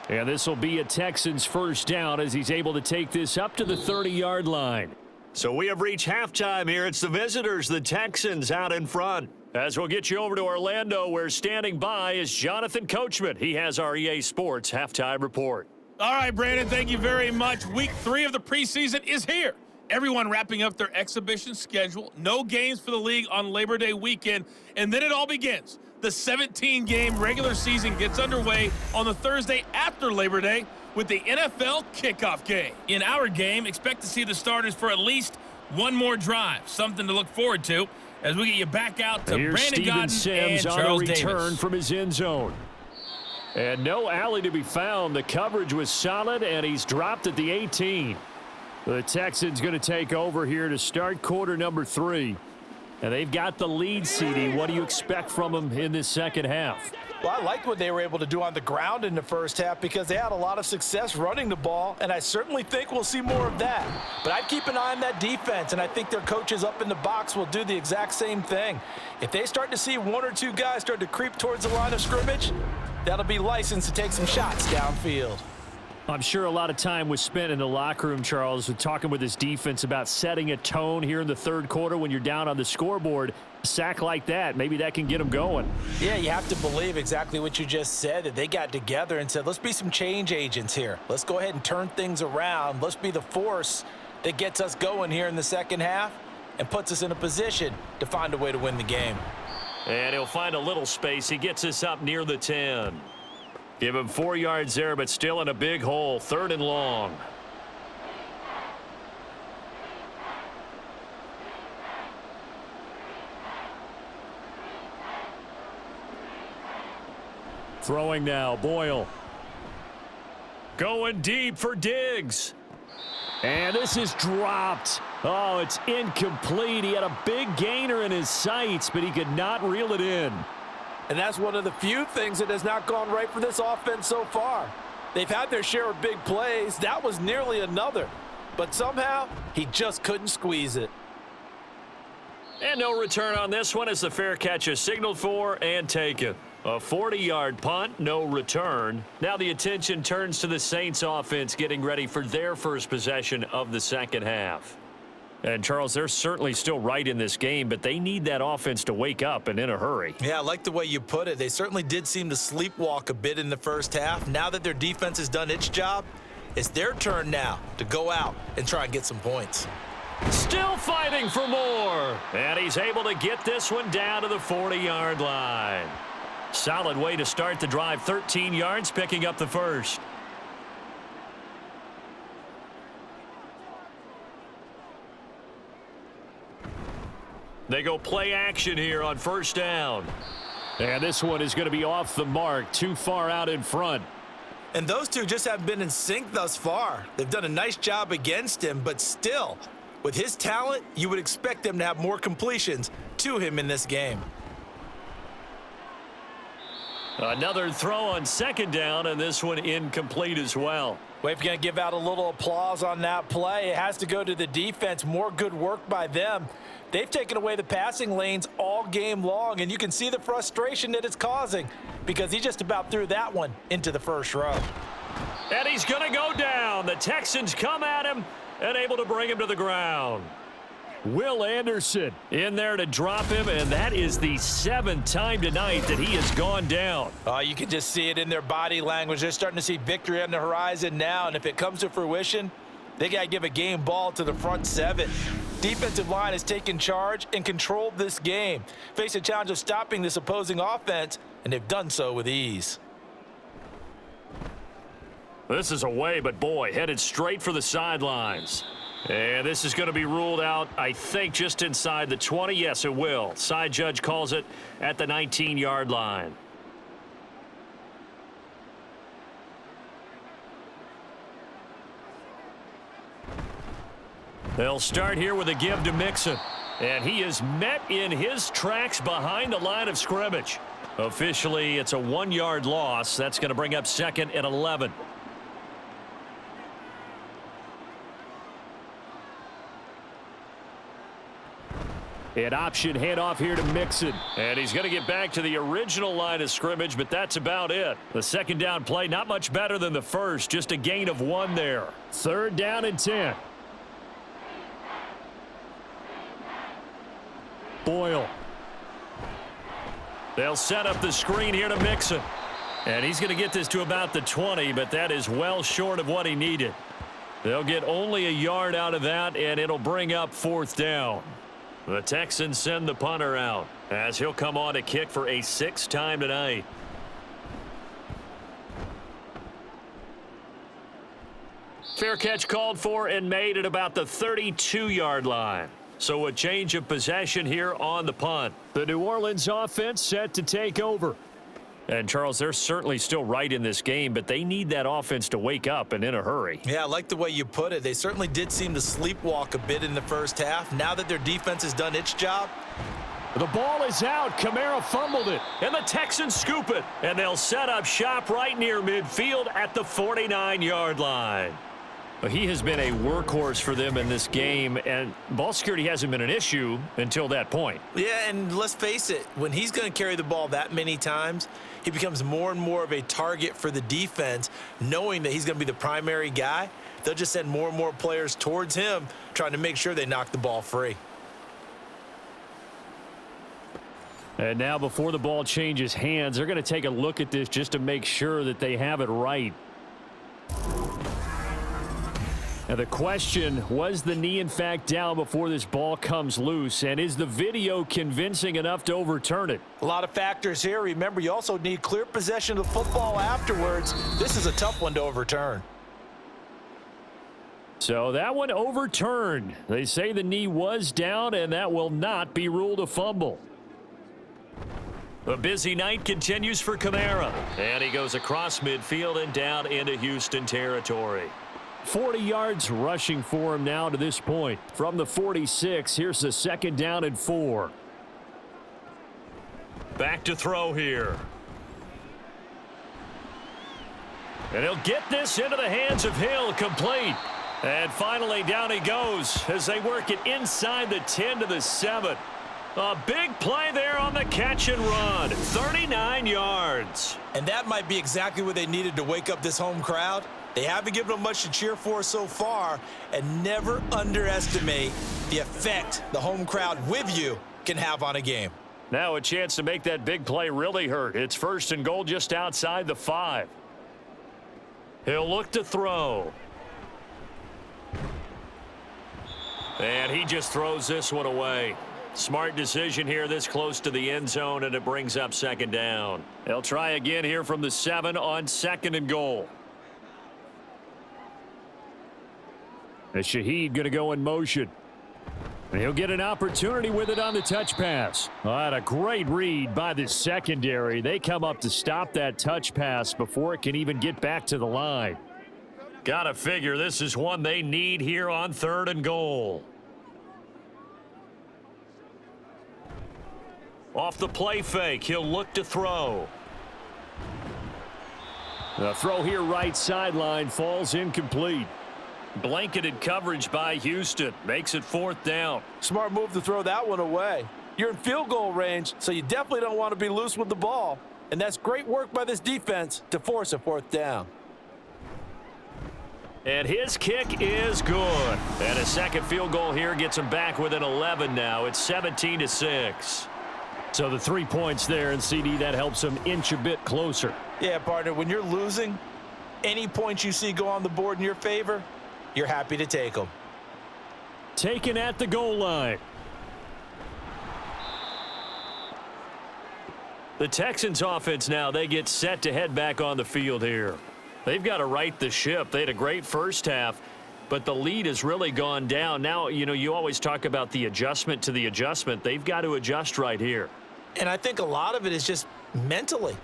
And this will be a Texans first down as he's able to take this up to the 30-yard line. So we have reached halftime here. It's the visitors, the Texans, out in front. As we'll get you over to Orlando, where standing by is Jonathan Coachman. He has our EA Sports halftime report. All right, Brandon, thank you very much. Week 3 of the preseason is here. Everyone wrapping up their exhibition schedule. No games for the league on Labor Day weekend. And then it all begins. The 17-game regular season gets underway on the Thursday after Labor Day with the NFL kickoff game. In our game, expect to see the starters for at least one more drive. Something to look forward to as we get you back out to Here's Brandon Steven Godden Sims and on a Charles return Davis. from his end zone. And no alley to be found. The coverage was solid, and he's dropped at the 18. The Texans going to take over here to start quarter number 3. And they've got the lead, CD. What do you expect from them in this second half? Well, I liked what they were able to do on the ground in the first half because they had a lot of success running the ball, and I certainly think we'll see more of that. But I'd keep an eye on that defense, and I think their coaches up in the box will do the exact same thing. If they start to see 1 or 2 guys start to creep towards the line of scrimmage, that'll be licensed to take some shots downfield. I'm sure a lot of time was spent in the locker room, Charles, with talking with his defense about setting a tone here in the third quarter when you're down on the scoreboard. A sack like that, maybe that can get them going. Yeah, you have to believe exactly what you just said, that they got together and said, let's be some change agents here. Let's go ahead and turn things around. Let's be the force that gets us going here in the second half and puts us in a position to find a way to win the game. And he'll find a little space. He gets us up near the 10. Give him 4 yards there, but still in a big hole. 3rd and long. Throwing now, Boyle. Going deep for Diggs. And this is dropped. Oh, it's incomplete. He had a big gainer in his sights, but he could not reel it in. And that's one of the few things that has not gone right for this offense so far. They've had their share of big plays. That was nearly another. But somehow, he just couldn't squeeze it. And no return on this one as the fair catch is signaled for and taken. A 40-yard punt, no return. Now the attention turns to the Saints offense getting ready for their first possession of the second half. And, Charles, they're certainly still right in this game, but they need that offense to wake up and in a hurry. Yeah, I like the way you put it. They certainly did seem to sleepwalk a bit in the first half. Now that their defense has done its job, it's their turn now to go out and try and get some points. Still fighting for more. And he's able to get this one down to the 40-yard line. Solid way to start the drive. 13 yards, picking up the first. They go play action here on first down. And this one is going to be off the mark, too far out in front. And those two just haven't been in sync thus far. They've done a nice job against him, but still, with his talent, you would expect them to have more completions to him in this game. Another throw on second down, and this one incomplete as well. Well, if you're going to give out a little applause on that play, it has to go to the defense. More good work by them. They've taken away the passing lanes all game long, and you can see the frustration that it's causing because he just about threw that one into the first row. And he's going to go down. The Texans come at him and able to bring him to the ground. Will Anderson in there to drop him, and that is the 7th time tonight that he has gone down. You can just see it in their body language. They're starting to see victory on the horizon now, and if it comes to fruition, they got to give a game ball to the front 7. Defensive line has taken charge and controlled this game. Face a challenge of stopping this opposing offense, and they've done so with ease. This is away, but boy, headed straight for the sidelines. And this is going to be ruled out, I think, just inside the 20. Yes, it will. Side judge calls it at the 19-yard line. They'll start here with a give to Mixon. And he is met in his tracks behind the line of scrimmage. Officially, it's a 1-yard loss. That's going to bring up 2nd and 11. An option handoff here to Mixon. And he's going to get back to the original line of scrimmage, but that's about it. The second down play, not much better than the first, just a gain of 1 there. 3rd down and 10. Boyle. They'll set up the screen here to Mixon. And he's going to get this to about the 20, but that is well short of what he needed. They'll get only a yard out of that, and it'll bring up 4th down. The Texans send the punter out as he'll come on to kick for a 6th time tonight. Fair catch called for and made at about the 32-yard line. So a change of possession here on the punt. The New Orleans offense set to take over. And, Charles, they're certainly still right in this game, but they need that offense to wake up and in a hurry. Yeah, I like the way you put it. They certainly did seem to sleepwalk a bit in the first half. Now that their defense has done its job. The ball is out. Kamara fumbled it, and the Texans scoop it. And they'll set up shop right near midfield at the 49-yard line. He has been a workhorse for them in this game, and ball security hasn't been an issue until that point. Yeah, and let's face it, when he's going to carry the ball that many times, he becomes more and more of a target for the defense, knowing that he's going to be the primary guy. They'll just send more and more players towards him, trying to make sure they knock the ball free. And now before the ball changes hands, they're going to take a look at this just to make sure that they have it right. Now the question, was the knee in fact down before this ball comes loose, and is the video convincing enough to overturn it? A lot of factors here. Remember, you also need clear possession of the football afterwards. This is a tough one to overturn. So that one overturned. They say the knee was down, and that will not be ruled a fumble. The busy night continues for Kamara, and he goes across midfield and down into Houston territory. 40 yards rushing for him now to this point. From the 46, here's the 2nd down and 4. Back to throw here. And he'll get this into the hands of Hill, complete. And finally down he goes as they work it inside the 10 to the 7. A big play there on the catch and run. 39 yards. And that might be exactly what they needed to wake up this home crowd. They haven't given them much to cheer for so far, and never underestimate the effect the home crowd with you can have on a game. Now a chance to make that big play really hurt. It's 1st and goal just outside the 5. He'll look to throw. And he just throws this one away. Smart decision here this close to the end zone, and it brings up 2nd down. They'll try again here from the 7 on 2nd and goal. As Shaheed going to go in motion. And he'll get an opportunity with it on the touch pass. What a great read by the secondary. They come up to stop that touch pass before it can even get back to the line. Gotta figure this is one they need here on 3rd and goal. Off the play fake, he'll look to throw. The throw here right sideline falls incomplete. Blanketed coverage by Houston. Makes it 4th down. Smart move to throw that one away. You're in field goal range, so you definitely don't want to be loose with the ball. And that's great work by this defense to force a 4th down. And his kick is good. And a second field goal here gets him back within 11 now. It's 17-6. So the 3 points there, and CD, that helps him inch a bit closer. Yeah, partner, when you're losing, any points you see go on the board in your favor, you're happy to take them. Taken at the goal line. The Texans offense now, they get set to head back on the field here. They've got to right the ship. They had a great first half, but the lead has really gone down. Now, you always talk about the adjustment to the adjustment. They've got to adjust right here. And I think a lot of it is just mentally.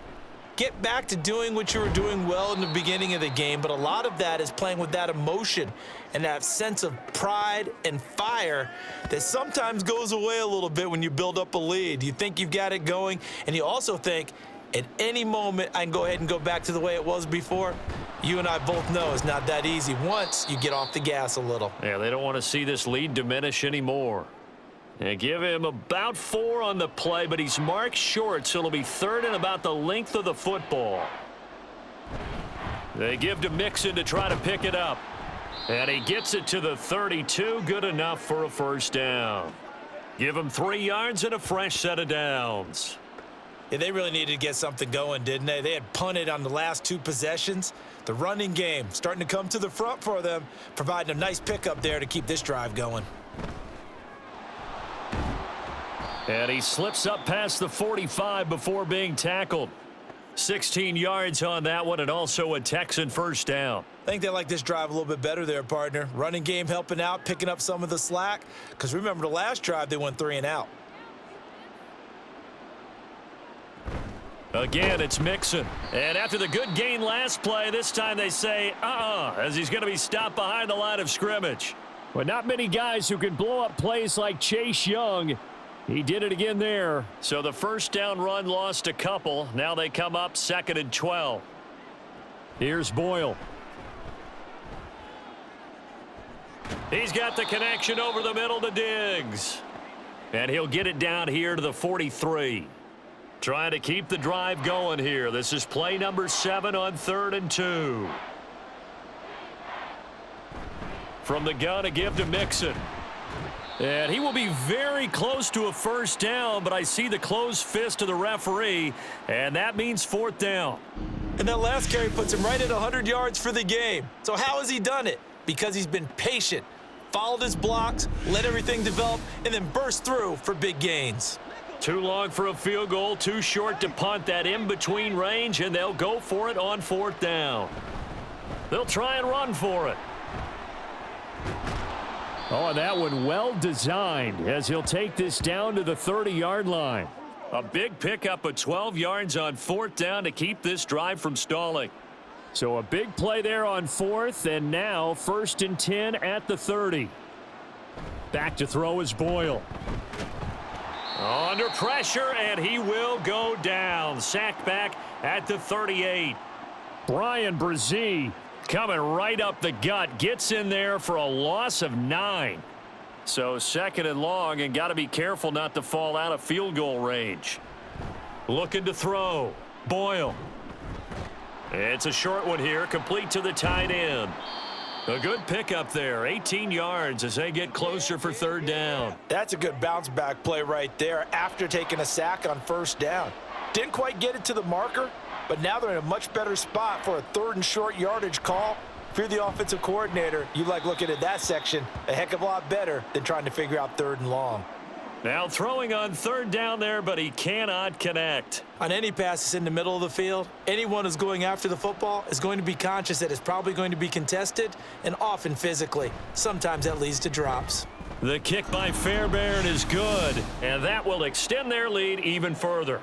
Get back to doing what you were doing well in the beginning of the game, but a lot of that is playing with that emotion and that sense of pride and fire that sometimes goes away a little bit when you build up a lead. You think you've got it going, and you also think, at any moment, I can go ahead and go back to the way it was before. You and I both know it's not that easy once you get off the gas a little. Yeah, they don't want to see this lead diminish anymore. They give him about 4 on the play, but he's marked short, so it'll be third and about the length of the football. They give to Mixon to try to pick it up. And he gets it to the 32, good enough for a first down. Give him 3 yards and a fresh set of downs. Yeah, they really needed to get something going, didn't they? They had punted on the last 2 possessions. The running game starting to come to the front for them, providing a nice pickup there to keep this drive going. And he slips up past the 45 before being tackled. 16 yards on that one, and also a Texan first down. I think they like this drive a little bit better there, partner. Running game helping out, picking up some of the slack. Because remember, the last drive, they went 3 and out. Again, it's Mixon. And after the good gain last play, this time they say, as he's going to be stopped behind the line of scrimmage. But not many guys who can blow up plays like Chase Young. He did it again there. So the first down run lost a couple. Now they come up 2nd and 12. Here's Boyle. He's got the connection over the middle to Diggs. And he'll get it down here to the 43. Trying to keep the drive going here. This is play number 7 on 3rd and 2. From the gun, a give to Mixon. And he will be very close to a first down, but I see the closed fist of the referee, and that means 4th down. And that last carry puts him right at 100 yards for the game. So how has he done it? Because he's been patient, followed his blocks, let everything develop, and then burst through for big gains. Too long for a field goal, too short to punt that in-between range, and they'll go for it on 4th down. They'll try and run for it. Oh, and that one well designed as he'll take this down to the 30-yard line. A big pickup of 12 yards on 4th down to keep this drive from stalling. So a big play there on 4th, and now 1st and 10 at the 30. Back to throw is Boyle. Under pressure, and he will go down. Sacked back at the 38. Brian Brzee coming right up the gut. Gets in there for a loss of 9. So 2nd and long, and got to be careful not to fall out of field goal range. Looking to throw. Boyle. It's a short one here, complete to the tight end. A good pickup there, 18 yards as they get closer for 3rd down. That's a good bounce back play right there after taking a sack on 1st down. Didn't quite get it to the marker, but now they're in a much better spot for a 3rd and short yardage call. If you're the offensive coordinator, you like looking at that section a heck of a lot better than trying to figure out 3rd and long. Now throwing on 3rd down there, but he cannot connect. On any passes in the middle of the field, anyone who's going after the football is going to be conscious that it's probably going to be contested and often physically. Sometimes that leads to drops. The kick by Fairbairn is good, and that will extend their lead even further.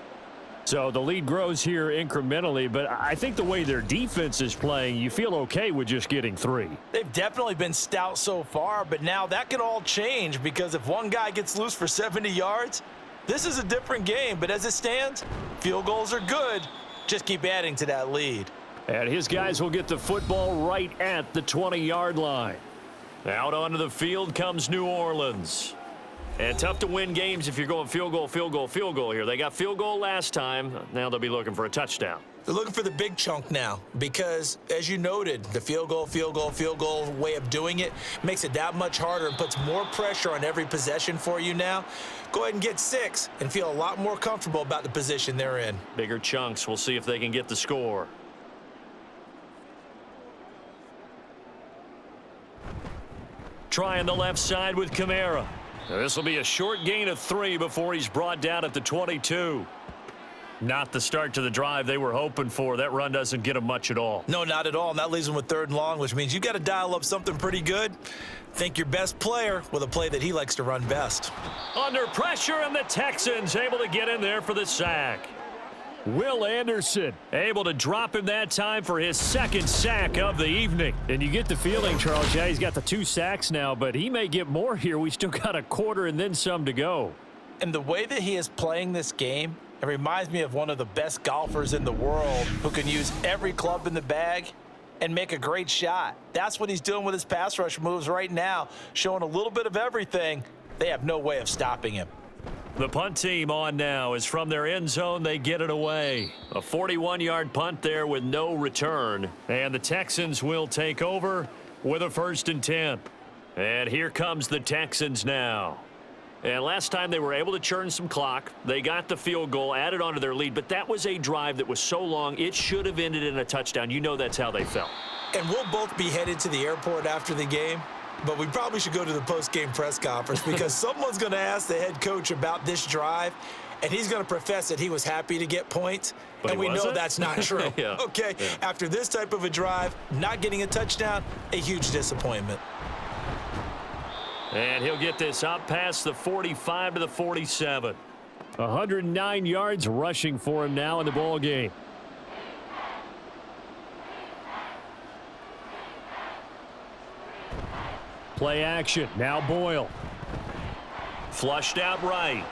So the lead grows here incrementally, but I think the way their defense is playing, you feel okay with just getting 3. They've definitely been stout so far, but now that can all change because if one guy gets loose for 70 yards, this is a different game. But as it stands, field goals are good. Just keep adding to that lead. And his guys will get the football right at the 20-yard line. Out onto the field comes New Orleans. And tough to win games if you're going field goal, field goal, field goal here. They got field goal last time. Now they'll be looking for a touchdown. They're looking for the big chunk now because, as you noted, the field goal way of doing it makes it that much harder and puts more pressure on every possession for you now. Go ahead and get 6 and feel a lot more comfortable about the position they're in. Bigger chunks. We'll see if they can get the score. Trying the left side with Kamara. This will be a short gain of 3 before he's brought down at the 22. Not the start to the drive they were hoping for. That run doesn't get them much at all. No, not at all. And that leaves them with 3rd and long, which means you got to dial up something pretty good. Think your best player with a play that he likes to run best. Under pressure, and the Texans able to get in there for the sack. Will Anderson able to drop him that time for his 2nd sack of the evening. And you get the feeling, Charles, yeah, he's got the 2 sacks now, but he may get more here. We still got a quarter and then some to go. And the way that he is playing this game, it reminds me of one of the best golfers in the world who can use every club in the bag and make a great shot. That's what he's doing with his pass rush moves right now, showing a little bit of everything. They have no way of stopping him. The punt team on now is from their end zone. They get it away. A 41-yard punt there with no return. And the Texans will take over with a 1st and 10. And here comes the Texans now. And last time they were able to churn some clock. They got the field goal, added on to their lead. But that was a drive that was so long, it should have ended in a touchdown. You know that's how they felt. And we'll both be headed to the airport after the game. But we probably should go to the post-game press conference because someone's going to ask the head coach about this drive, and he's going to profess that he was happy to get points. But and we know that's not true. Yeah. Okay, yeah. After this type of a drive, not getting a touchdown, a huge disappointment. And he'll get this up past the 45 to the 47. 109 yards rushing for him now in the ball game. Play action. Now Boyle. Flushed out right.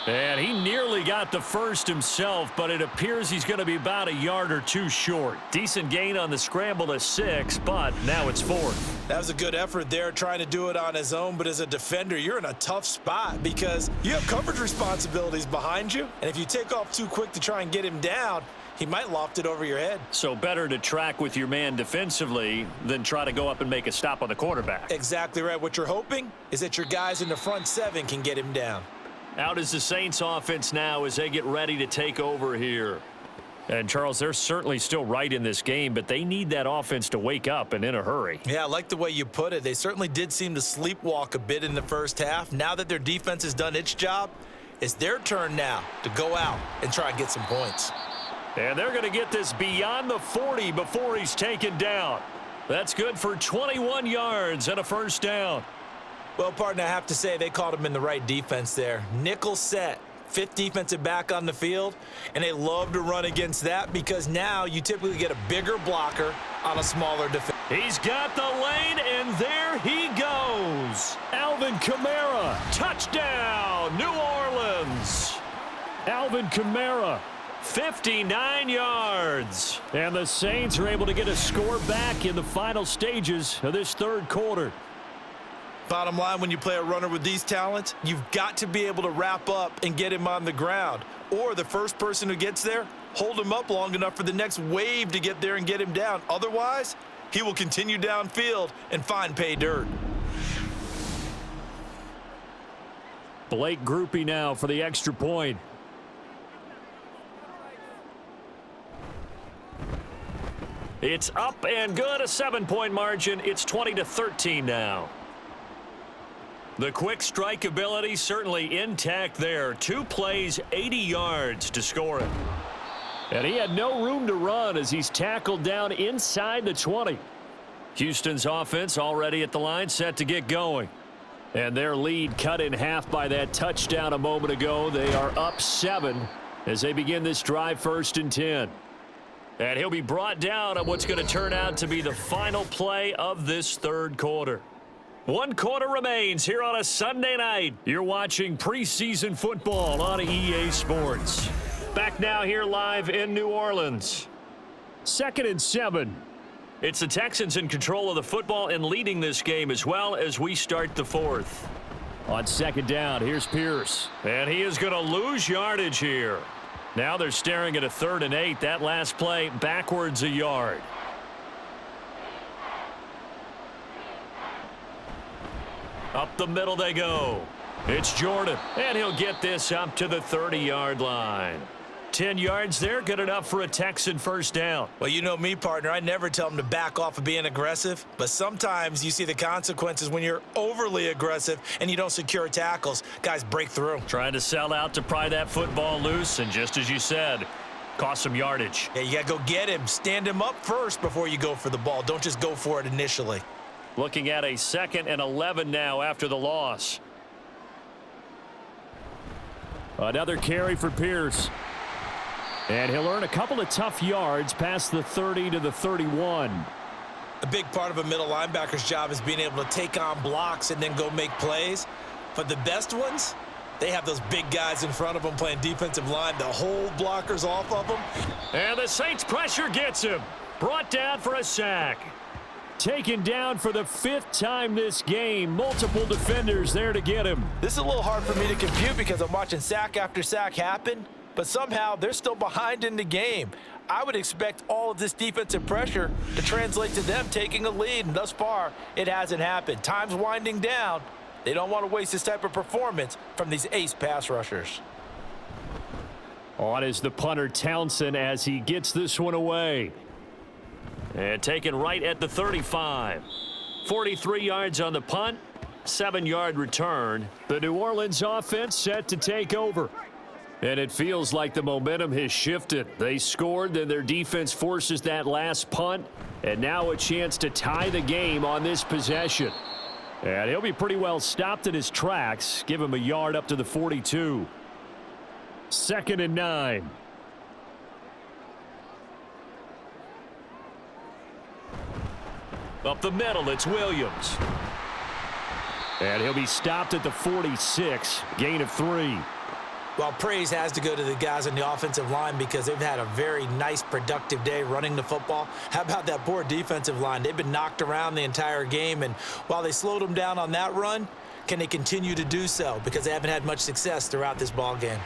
And he nearly got the first himself, but it appears he's going to be about a yard or 2 short. Decent gain on the scramble to 6, but now it's 4th. That was a good effort there trying to do it on his own, but as a defender, you're in a tough spot because you have coverage responsibilities behind you, and if you take off too quick to try and get him down, he might loft it over your head. So better to track with your man defensively than try to go up and make a stop on the quarterback. Exactly right. What you're hoping is that your guys in the front 7 can get him down. Out is the Saints offense now as they get ready to take over here. And, Charles, they're certainly still right in this game, but they need that offense to wake up and in a hurry. Yeah, I like the way you put it. They certainly did seem to sleepwalk a bit in the first half. Now that their defense has done its job, it's their turn now to go out and try and get some points. And they're going to get this beyond the 40 before he's taken down. That's good for 21 yards and a 1st down. Well, partner, I have to say they called him in the right defense there. Nickel set, 5th defensive back on the field, and they love to run against that because now you typically get a bigger blocker on a smaller defense. He's got the lane, and there he goes. Alvin Kamara. Touchdown, New Orleans. Alvin Kamara. 59 yards. And the Saints are able to get a score back in the final stages of this 3rd quarter. Bottom line, when you play a runner with these talents, you've got to be able to wrap up and get him on the ground. Or the first person who gets there, hold him up long enough for the next wave to get there and get him down. Otherwise, he will continue downfield and find pay dirt. Blake Groupie now for the extra point. It's up and good, a 7-point margin. It's 20-13 now. The quick strike ability certainly intact there. 2 plays, 80 yards to score it. And he had no room to run as he's tackled down inside the 20. Houston's offense already at the line, set to get going. And their lead cut in half by that touchdown a moment ago. They are up 7 as they begin this drive, 1st and 10. And he'll be brought down on what's going to turn out to be the final play of this 3rd quarter. 1 quarter remains here on a Sunday night. You're watching preseason football on EA Sports. Back now here live in New Orleans. 2nd and 7. It's the Texans in control of the football and leading this game as well as we start the 4th. On second down, here's Pierce. And he is going to lose yardage here. Now they're staring at a 3rd and 8. That last play backwards a yard. Up the middle they go. It's Jordan, and he'll get this up to the 30-yard line. 10 yards there, good enough for a Texan first down. Well, you know me, partner. I never tell them to back off of being aggressive, but sometimes you see the consequences when you're overly aggressive and you don't secure tackles. Guys break through. Trying to sell out to pry that football loose, and just as you said, cost some yardage. Yeah, you got to go get him. Stand him up first before you go for the ball. Don't just go for it initially. Looking at a 2nd and 11 now after the loss. Another carry for Pierce. And he'll earn a couple of tough yards past the 30 to the 31. A big part of a middle linebacker's job is being able to take on blocks and then go make plays. But the best ones, they have those big guys in front of them playing defensive line to hold blockers off of them. And the Saints pressure gets him. Brought down for a sack. Taken down for the 5th time this game. Multiple defenders there to get him. This is a little hard for me to compute because I'm watching sack after sack happen, but somehow they're still behind in the game. I would expect all of this defensive pressure to translate to them taking a lead, and thus far, it hasn't happened. Time's winding down. They don't want to waste this type of performance from these ace pass rushers. On is the punter Townsend as he gets this one away. And taken right at the 35. 43 yards on the punt, 7-yard return. The New Orleans offense set to take over. And it feels like the momentum has shifted. They scored, then their defense forces that last punt, and now a chance to tie the game on this possession. And he'll be pretty well stopped in his tracks. Give him a yard up to the 42. 2nd and 9. Up the middle, it's Williams. And he'll be stopped at the 46. Gain of 3. Well, praise has to go to the guys on the offensive line because they've had a very nice, productive day running the football. How about that poor defensive line? They've been knocked around the entire game, and while they slowed them down on that run, can they continue to do so? Because they haven't had much success throughout this ball game.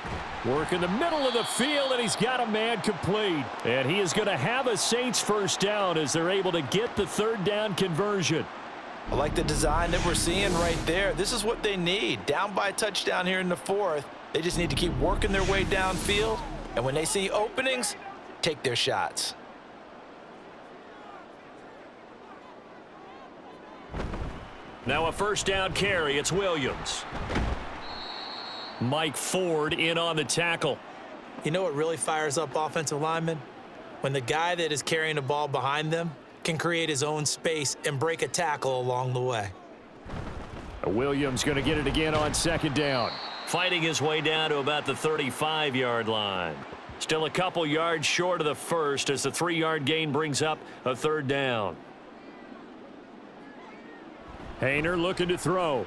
Work in the middle of the field, and he's got a man complete. And he is going to have a Saints first down as they're able to get the 3rd down conversion. I like the design that we're seeing right there. This is what they need. Down by a touchdown here in the 4th. They just need to keep working their way downfield. And when they see openings, take their shots. Now a first down carry. It's Williams. Mike Ford in on the tackle. You know what really fires up offensive linemen? When the guy that is carrying the ball behind them can create his own space and break a tackle along the way. Williams going to get it again on 2nd down. Fighting his way down to about the 35-yard line. Still a couple yards short of the first as the 3-yard gain brings up a 3rd down. Hayner looking to throw.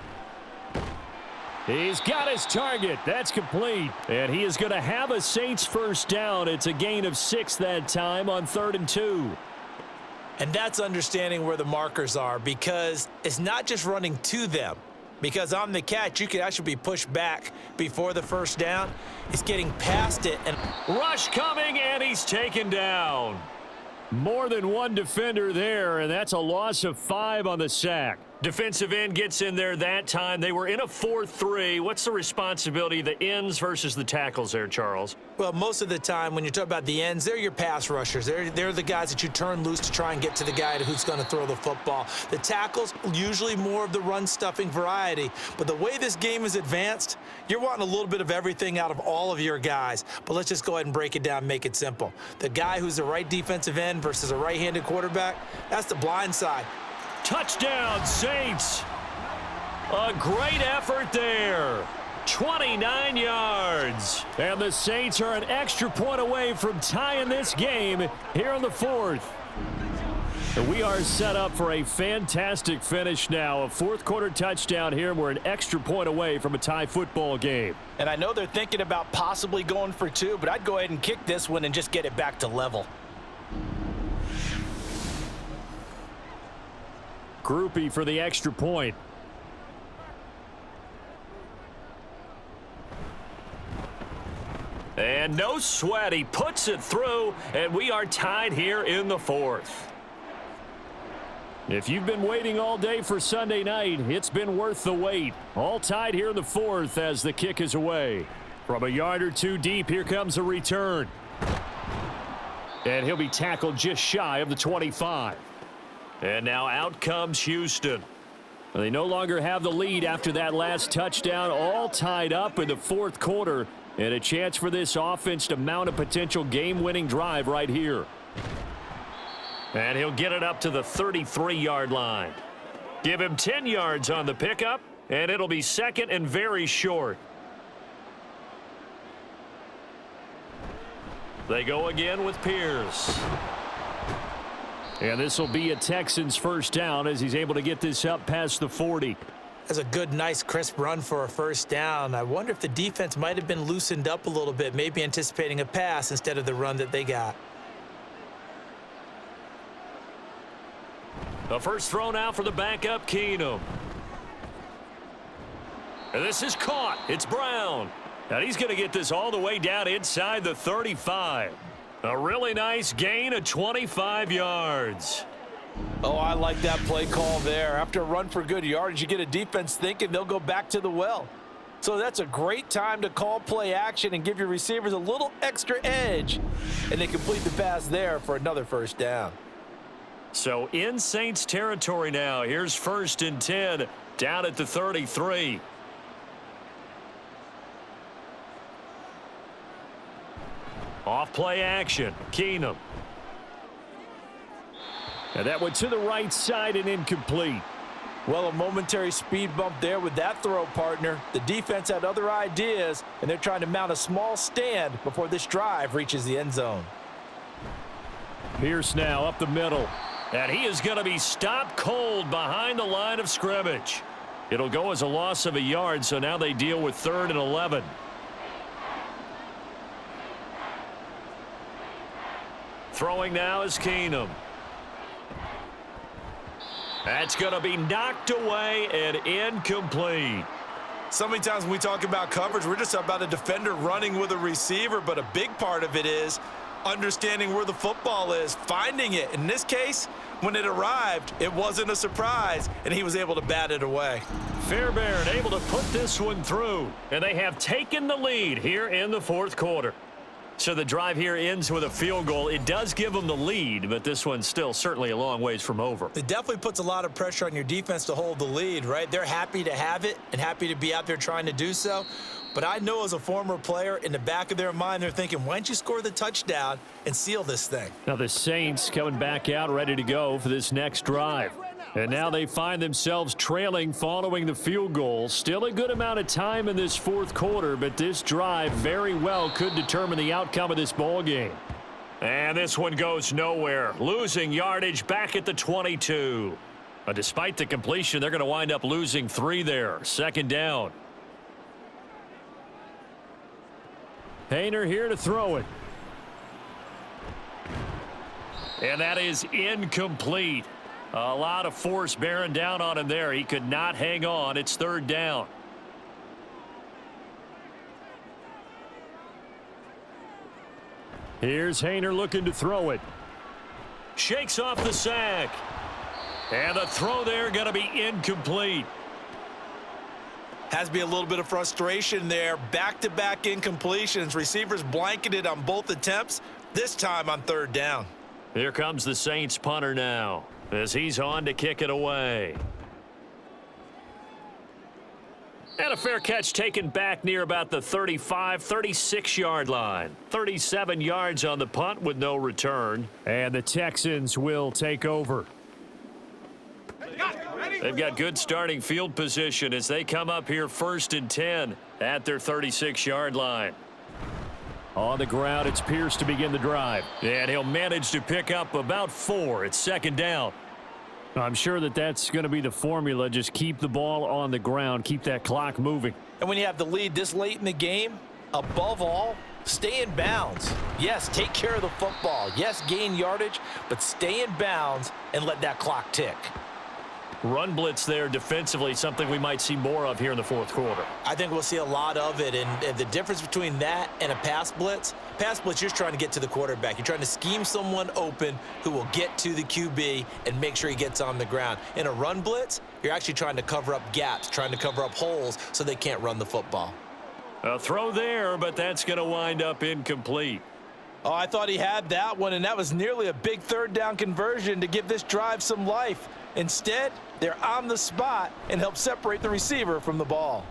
He's got his target. That's complete. And he is going to have a Saints first down. It's a gain of 6 that time on 3rd and 2. And that's understanding where the markers are because it's not just running to them. Because on the catch, you could actually be pushed back before the first down. It's getting past it. And rush coming, and he's taken down. More than one defender there, and that's a loss of 5 on the sack. Defensive end gets in there that time. They were in a 4-3. What's the responsibility of the ends versus the tackles there, Charles? Well, most of the time when you talk about the ends, they're your pass rushers. They're the guys that you turn loose to try and get to the guy who's going to throw the football. The tackles, usually more of the run-stuffing variety. But the way this game is advanced, you're wanting a little bit of everything out of all of your guys. But let's just go ahead and break it down and make it simple. The guy who's the right defensive end versus a right-handed quarterback, that's the blind side. Touchdown, Saints. A great effort there. 29 yards. And the Saints are an extra point away from tying this game here in the 4th. And we are set up for a fantastic finish now. A 4th quarter touchdown here. We're an extra point away from a tie football game. And I know they're thinking about possibly going for 2, but I'd go ahead and kick this one and just get it back to level. Groupie for the extra point. And no sweat. He puts it through, and we are tied here in the fourth. If you've been waiting all day for Sunday night, it's been worth the wait. All tied here in the fourth as the kick is away. From a yard or two deep, here comes a return. And he'll be tackled just shy of the 25. And now out comes Houston. They no longer have the lead after that last touchdown, all tied up in the fourth quarter, and a chance for this offense to mount a potential game-winning drive right here. And he'll get it up to the 33-yard line. Give him 10 yards on the pickup, and it'll be second and very short. They go again with Pierce. And this will be a Texans first down as he's able to get this up past the 40. That's a good, nice, crisp run for a first down. I wonder if the defense might have been loosened up a little bit, maybe anticipating a pass instead of the run that they got. The first throw now for the backup, Keenum. And this is caught. It's Brown. And he's going to get this all the way down inside the 35. A really nice gain of 25 yards. Oh, I like that play call there. After a run for good yardage, you get a defense thinking they'll go back to the well. So that's a great time to call play action and give your receivers a little extra edge. And they complete the pass there for another first down. So in Saints territory now. Here's 1st and 10 down at the 33. Off play action. Keenum. And that went to the right side and incomplete. Well, a momentary speed bump there with that throw, partner. The defense had other ideas, and they're trying to mount a small stand before this drive reaches the end zone. Pierce now up the middle. And he is going to be stopped cold behind the line of scrimmage. It'll go as a loss of a yard, so now they deal with 3rd and 11. Throwing now is Keenum. That's going to be knocked away and incomplete. So many times when we talk about coverage, we're just about a defender running with a receiver, but a big part of it is understanding where the football is, finding it. In this case, when it arrived, it wasn't a surprise, and he was able to bat it away. Fairbairn able to put this one through, and they have taken the lead here in the fourth quarter. So the drive here ends with a field goal. It does give them the lead, but this one's still certainly a long ways from over. It definitely puts a lot of pressure on your defense to hold the lead, right? They're happy to have it and happy to be out there trying to do so. But I know as a former player, in the back of their mind, they're thinking, why don't you score the touchdown and seal this thing? Now the Saints coming back out ready to go for this next drive. And now they find themselves trailing following the field goal. Still a good amount of time in this fourth quarter, but this drive very well could determine the outcome of this ball game. And this one goes nowhere. Losing yardage back at the 22. But despite the completion, they're going to wind up losing 3 there. 2nd down. Hayner here to throw it. And that is incomplete. A lot of force bearing down on him there. He could not hang on. It's 3rd down. Here's Hayner looking to throw it. Shakes off the sack. And the throw there going to be incomplete. Has to be a little bit of frustration there. Back-to-back incompletions. Receivers blanketed on both attempts, this time on 3rd down. Here comes the Saints punter now, as he's on to kick it away. And a fair catch taken back near about the 35, 36-yard line. 37 yards on the punt with no return. And the Texans will take over. They've got good starting field position as they come up here 1st and 10 at their 36-yard line. On the ground, it's Pierce to begin the drive. And he'll manage to pick up about 4. It's 2nd down. I'm sure that that's going to be the formula. Just keep the ball on the ground. Keep that clock moving. And when you have the lead this late in the game, above all, stay in bounds. Yes, take care of the football. Yes, gain yardage, but stay in bounds and let that clock tick. Run blitz there defensively, something we might see more of here in the fourth quarter. I think we'll see a lot of it, and the difference between that and a pass blitz, you're trying to get to the quarterback. You're trying to scheme someone open who will get to the QB and make sure he gets on the ground. In a run blitz, you're actually trying to cover up gaps, trying to cover up holes so they can't run the football. A throw there, but that's going to wind up incomplete. Oh, I thought he had that one, and that was nearly a big third down conversion to give this drive some life. Instead, they're on the spot and help separate the receiver from the ball.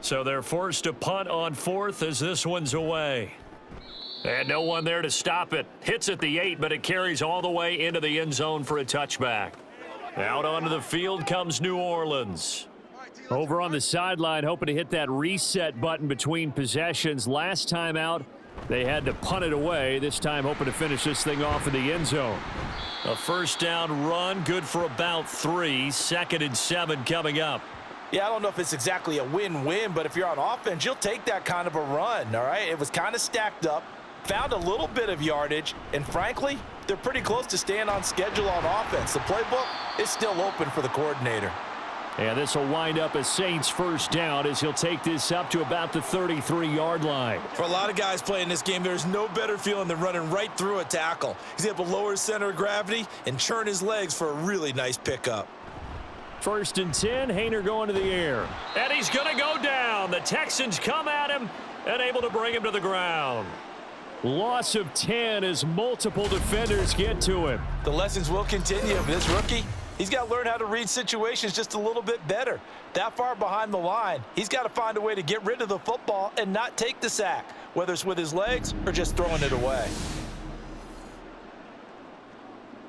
So they're forced to punt on fourth as this one's away. And no one there to stop it. Hits at the 8, but it carries all the way into the end zone for a touchback. Out onto the field comes New Orleans. Over on the sideline, hoping to hit that reset button between possessions. Last time out, they had to punt it away. This time hoping to finish this thing off in the end zone. A first down run, good for about 3. 2nd and 7 coming up. Yeah, I don't know if it's exactly a win-win, but if you're on offense, you'll take that kind of a run, all right? It was kind of stacked up, found a little bit of yardage, and frankly, they're pretty close to staying on schedule on offense. The playbook is still open for the coordinator. And this will wind up a Saints first down as he'll take this up to about the 33-yard line. For a lot of guys playing this game, there's no better feeling than running right through a tackle. He's able to lower his center of gravity and churn his legs for a really nice pickup. 1st and 10, Haener going to the air. And he's going to go down. The Texans come at him and able to bring him to the ground. Loss of 10 as multiple defenders get to him. The lessons will continue. This rookie, he's got to learn how to read situations just a little bit better. That far behind the line, he's got to find a way to get rid of the football and not take the sack, whether it's with his legs or just throwing it away.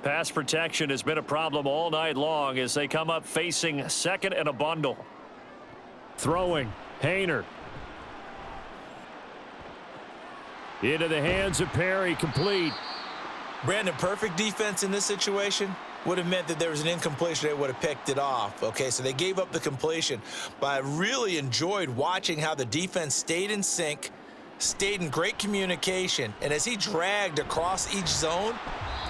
Pass protection has been a problem all night long as they come up facing 2nd and a bundle. Throwing, Haener. Into the hands of Perry, complete. Brandon, perfect defense in this situation would have meant that there was an incompletion. They would have picked it off. Okay, so they gave up the completion. But I really enjoyed watching how the defense stayed in sync, stayed in great communication, and as he dragged across each zone,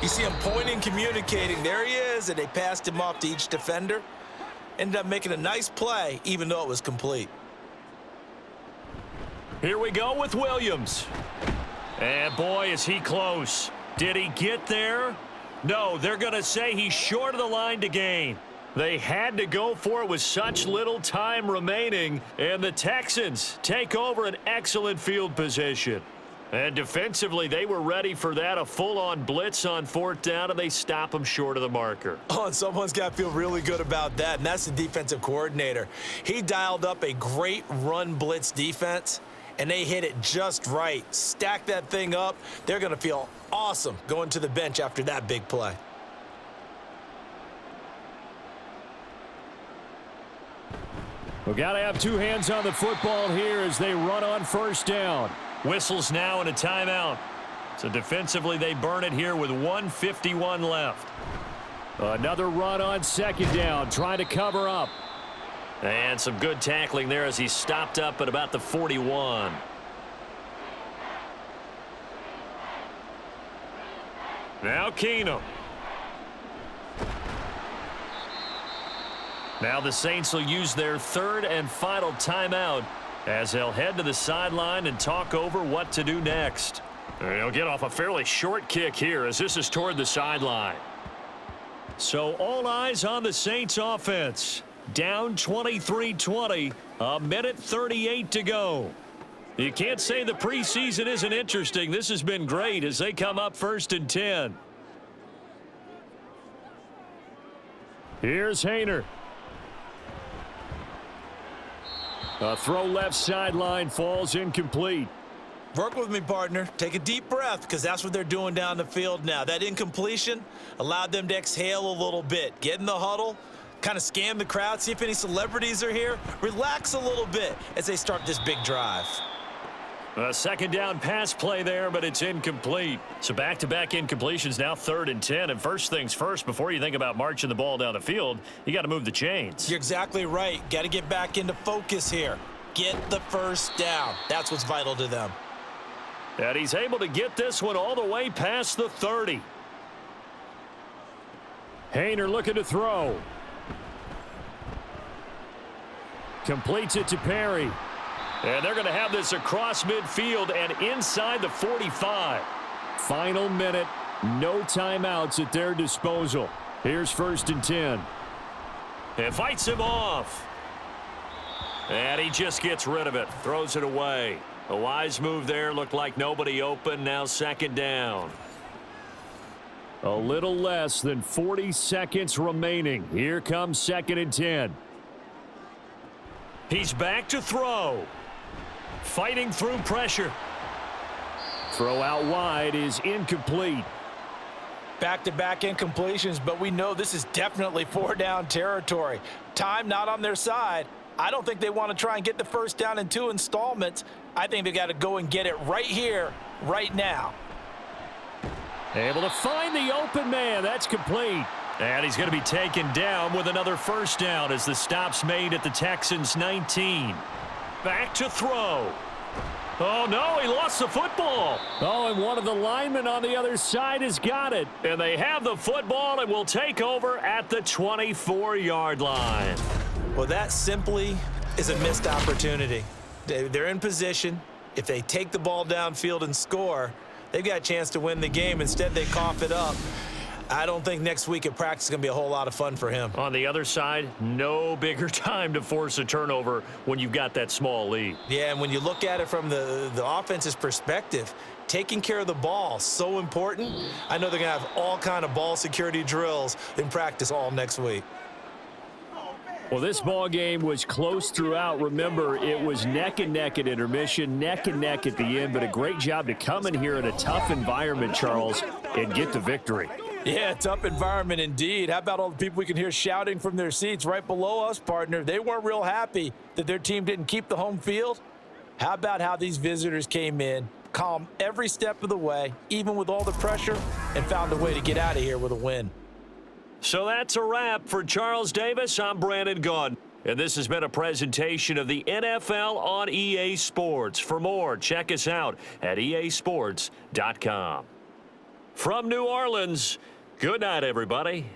you see him pointing, communicating. There he is, and they passed him off to each defender. Ended up making a nice play, even though it was complete. Here we go with Williams. And boy, is he close. Did he get there? No, they're going to say he's short of the line to gain. They had to go for it with such little time remaining, and the Texans take over an excellent field position. And defensively, they were ready for that, a full-on blitz on 4th down, and they stop him short of the marker. Oh, and someone's got to feel really good about that, and that's the defensive coordinator. He dialed up a great run blitz defense, and they hit it just right. Stack that thing up. They're going to feel awesome going to the bench after that big play. We've got to have 2 hands on the football here as they run on 1st down. Whistles now and a timeout. So defensively, they burn it here with 1:51 left. Another run on 2nd down, trying to cover up. And some good tackling there as he stopped up at about the 41. Now Keenum. Now the Saints will use their 3rd and final timeout as they'll head to the sideline and talk over what to do next. They'll get off a fairly short kick here as this is toward the sideline. So all eyes on the Saints offense. Down 23-20, a minute 38 to go. You can't say the preseason isn't interesting. This has been great as they come up 1st and 10. Here's Haener. A throw left sideline falls incomplete. Work with me, partner. Take a deep breath because that's what they're doing down the field now. That incompletion allowed them to exhale a little bit. Get in the huddle, kind of scan the crowd, see if any celebrities are here. Relax a little bit as they start this big drive. A 2nd down pass play there, but it's incomplete. So back-to-back incompletions, now 3rd and 10. And first things first, before you think about marching the ball down the field, you got to move the chains. You're exactly right. Got to get back into focus here. Get the 1st down. That's what's vital to them. And he's able to get this one all the way past the 30. Haener looking to throw. Completes it to Perry. And they're going to have this across midfield and inside the 45. Final minute. No timeouts at their disposal. Here's 1st and 10. And fights him off. And he just gets rid of it. Throws it away. A wise move there. Looked like nobody open. Now 2nd down. A little less than 40 seconds remaining. Here comes 2nd and 10. He's back to throw. Fighting through pressure. Throw out wide is incomplete. Back-to-back incompletions, but we know this is definitely 4-down territory. Time not on their side. I don't think they want to try and get the 1st down in 2 installments. I think they got to go and get it right here, right now. Able to find the open man. That's complete. And he's going to be taken down with another 1st down as the stop's made at the Texans' 19. Back to throw. Oh, no, he lost the football. Oh, and one of the linemen on the other side has got it. And they have the football and will take over at the 24-yard line. Well, that simply is a missed opportunity. They're in position. If they take the ball downfield and score, they've got a chance to win the game. Instead, they cough it up. I don't think next week at practice is going to be a whole lot of fun for him. On the other side, no bigger time to force a turnover when you've got that small lead. Yeah, and when you look at it from the offense's perspective, taking care of the ball, so important. I know they're going to have all kind of ball security drills in practice all next week. Well, this ball game was close throughout. Remember, it was neck and neck at intermission, neck and neck at the end, but a great job to come in here in a tough environment, Charles, and get the victory. Yeah, tough environment indeed. How about all the people we can hear shouting from their seats right below us, partner? They weren't real happy that their team didn't keep the home field. How about how these visitors came in, calm every step of the way, even with all the pressure, and found a way to get out of here with a win. So that's a wrap for Charles Davis. I'm Brandon Gaudin. And this has been a presentation of the NFL on EA Sports. For more, check us out at easports.com. From New Orleans, good night, everybody.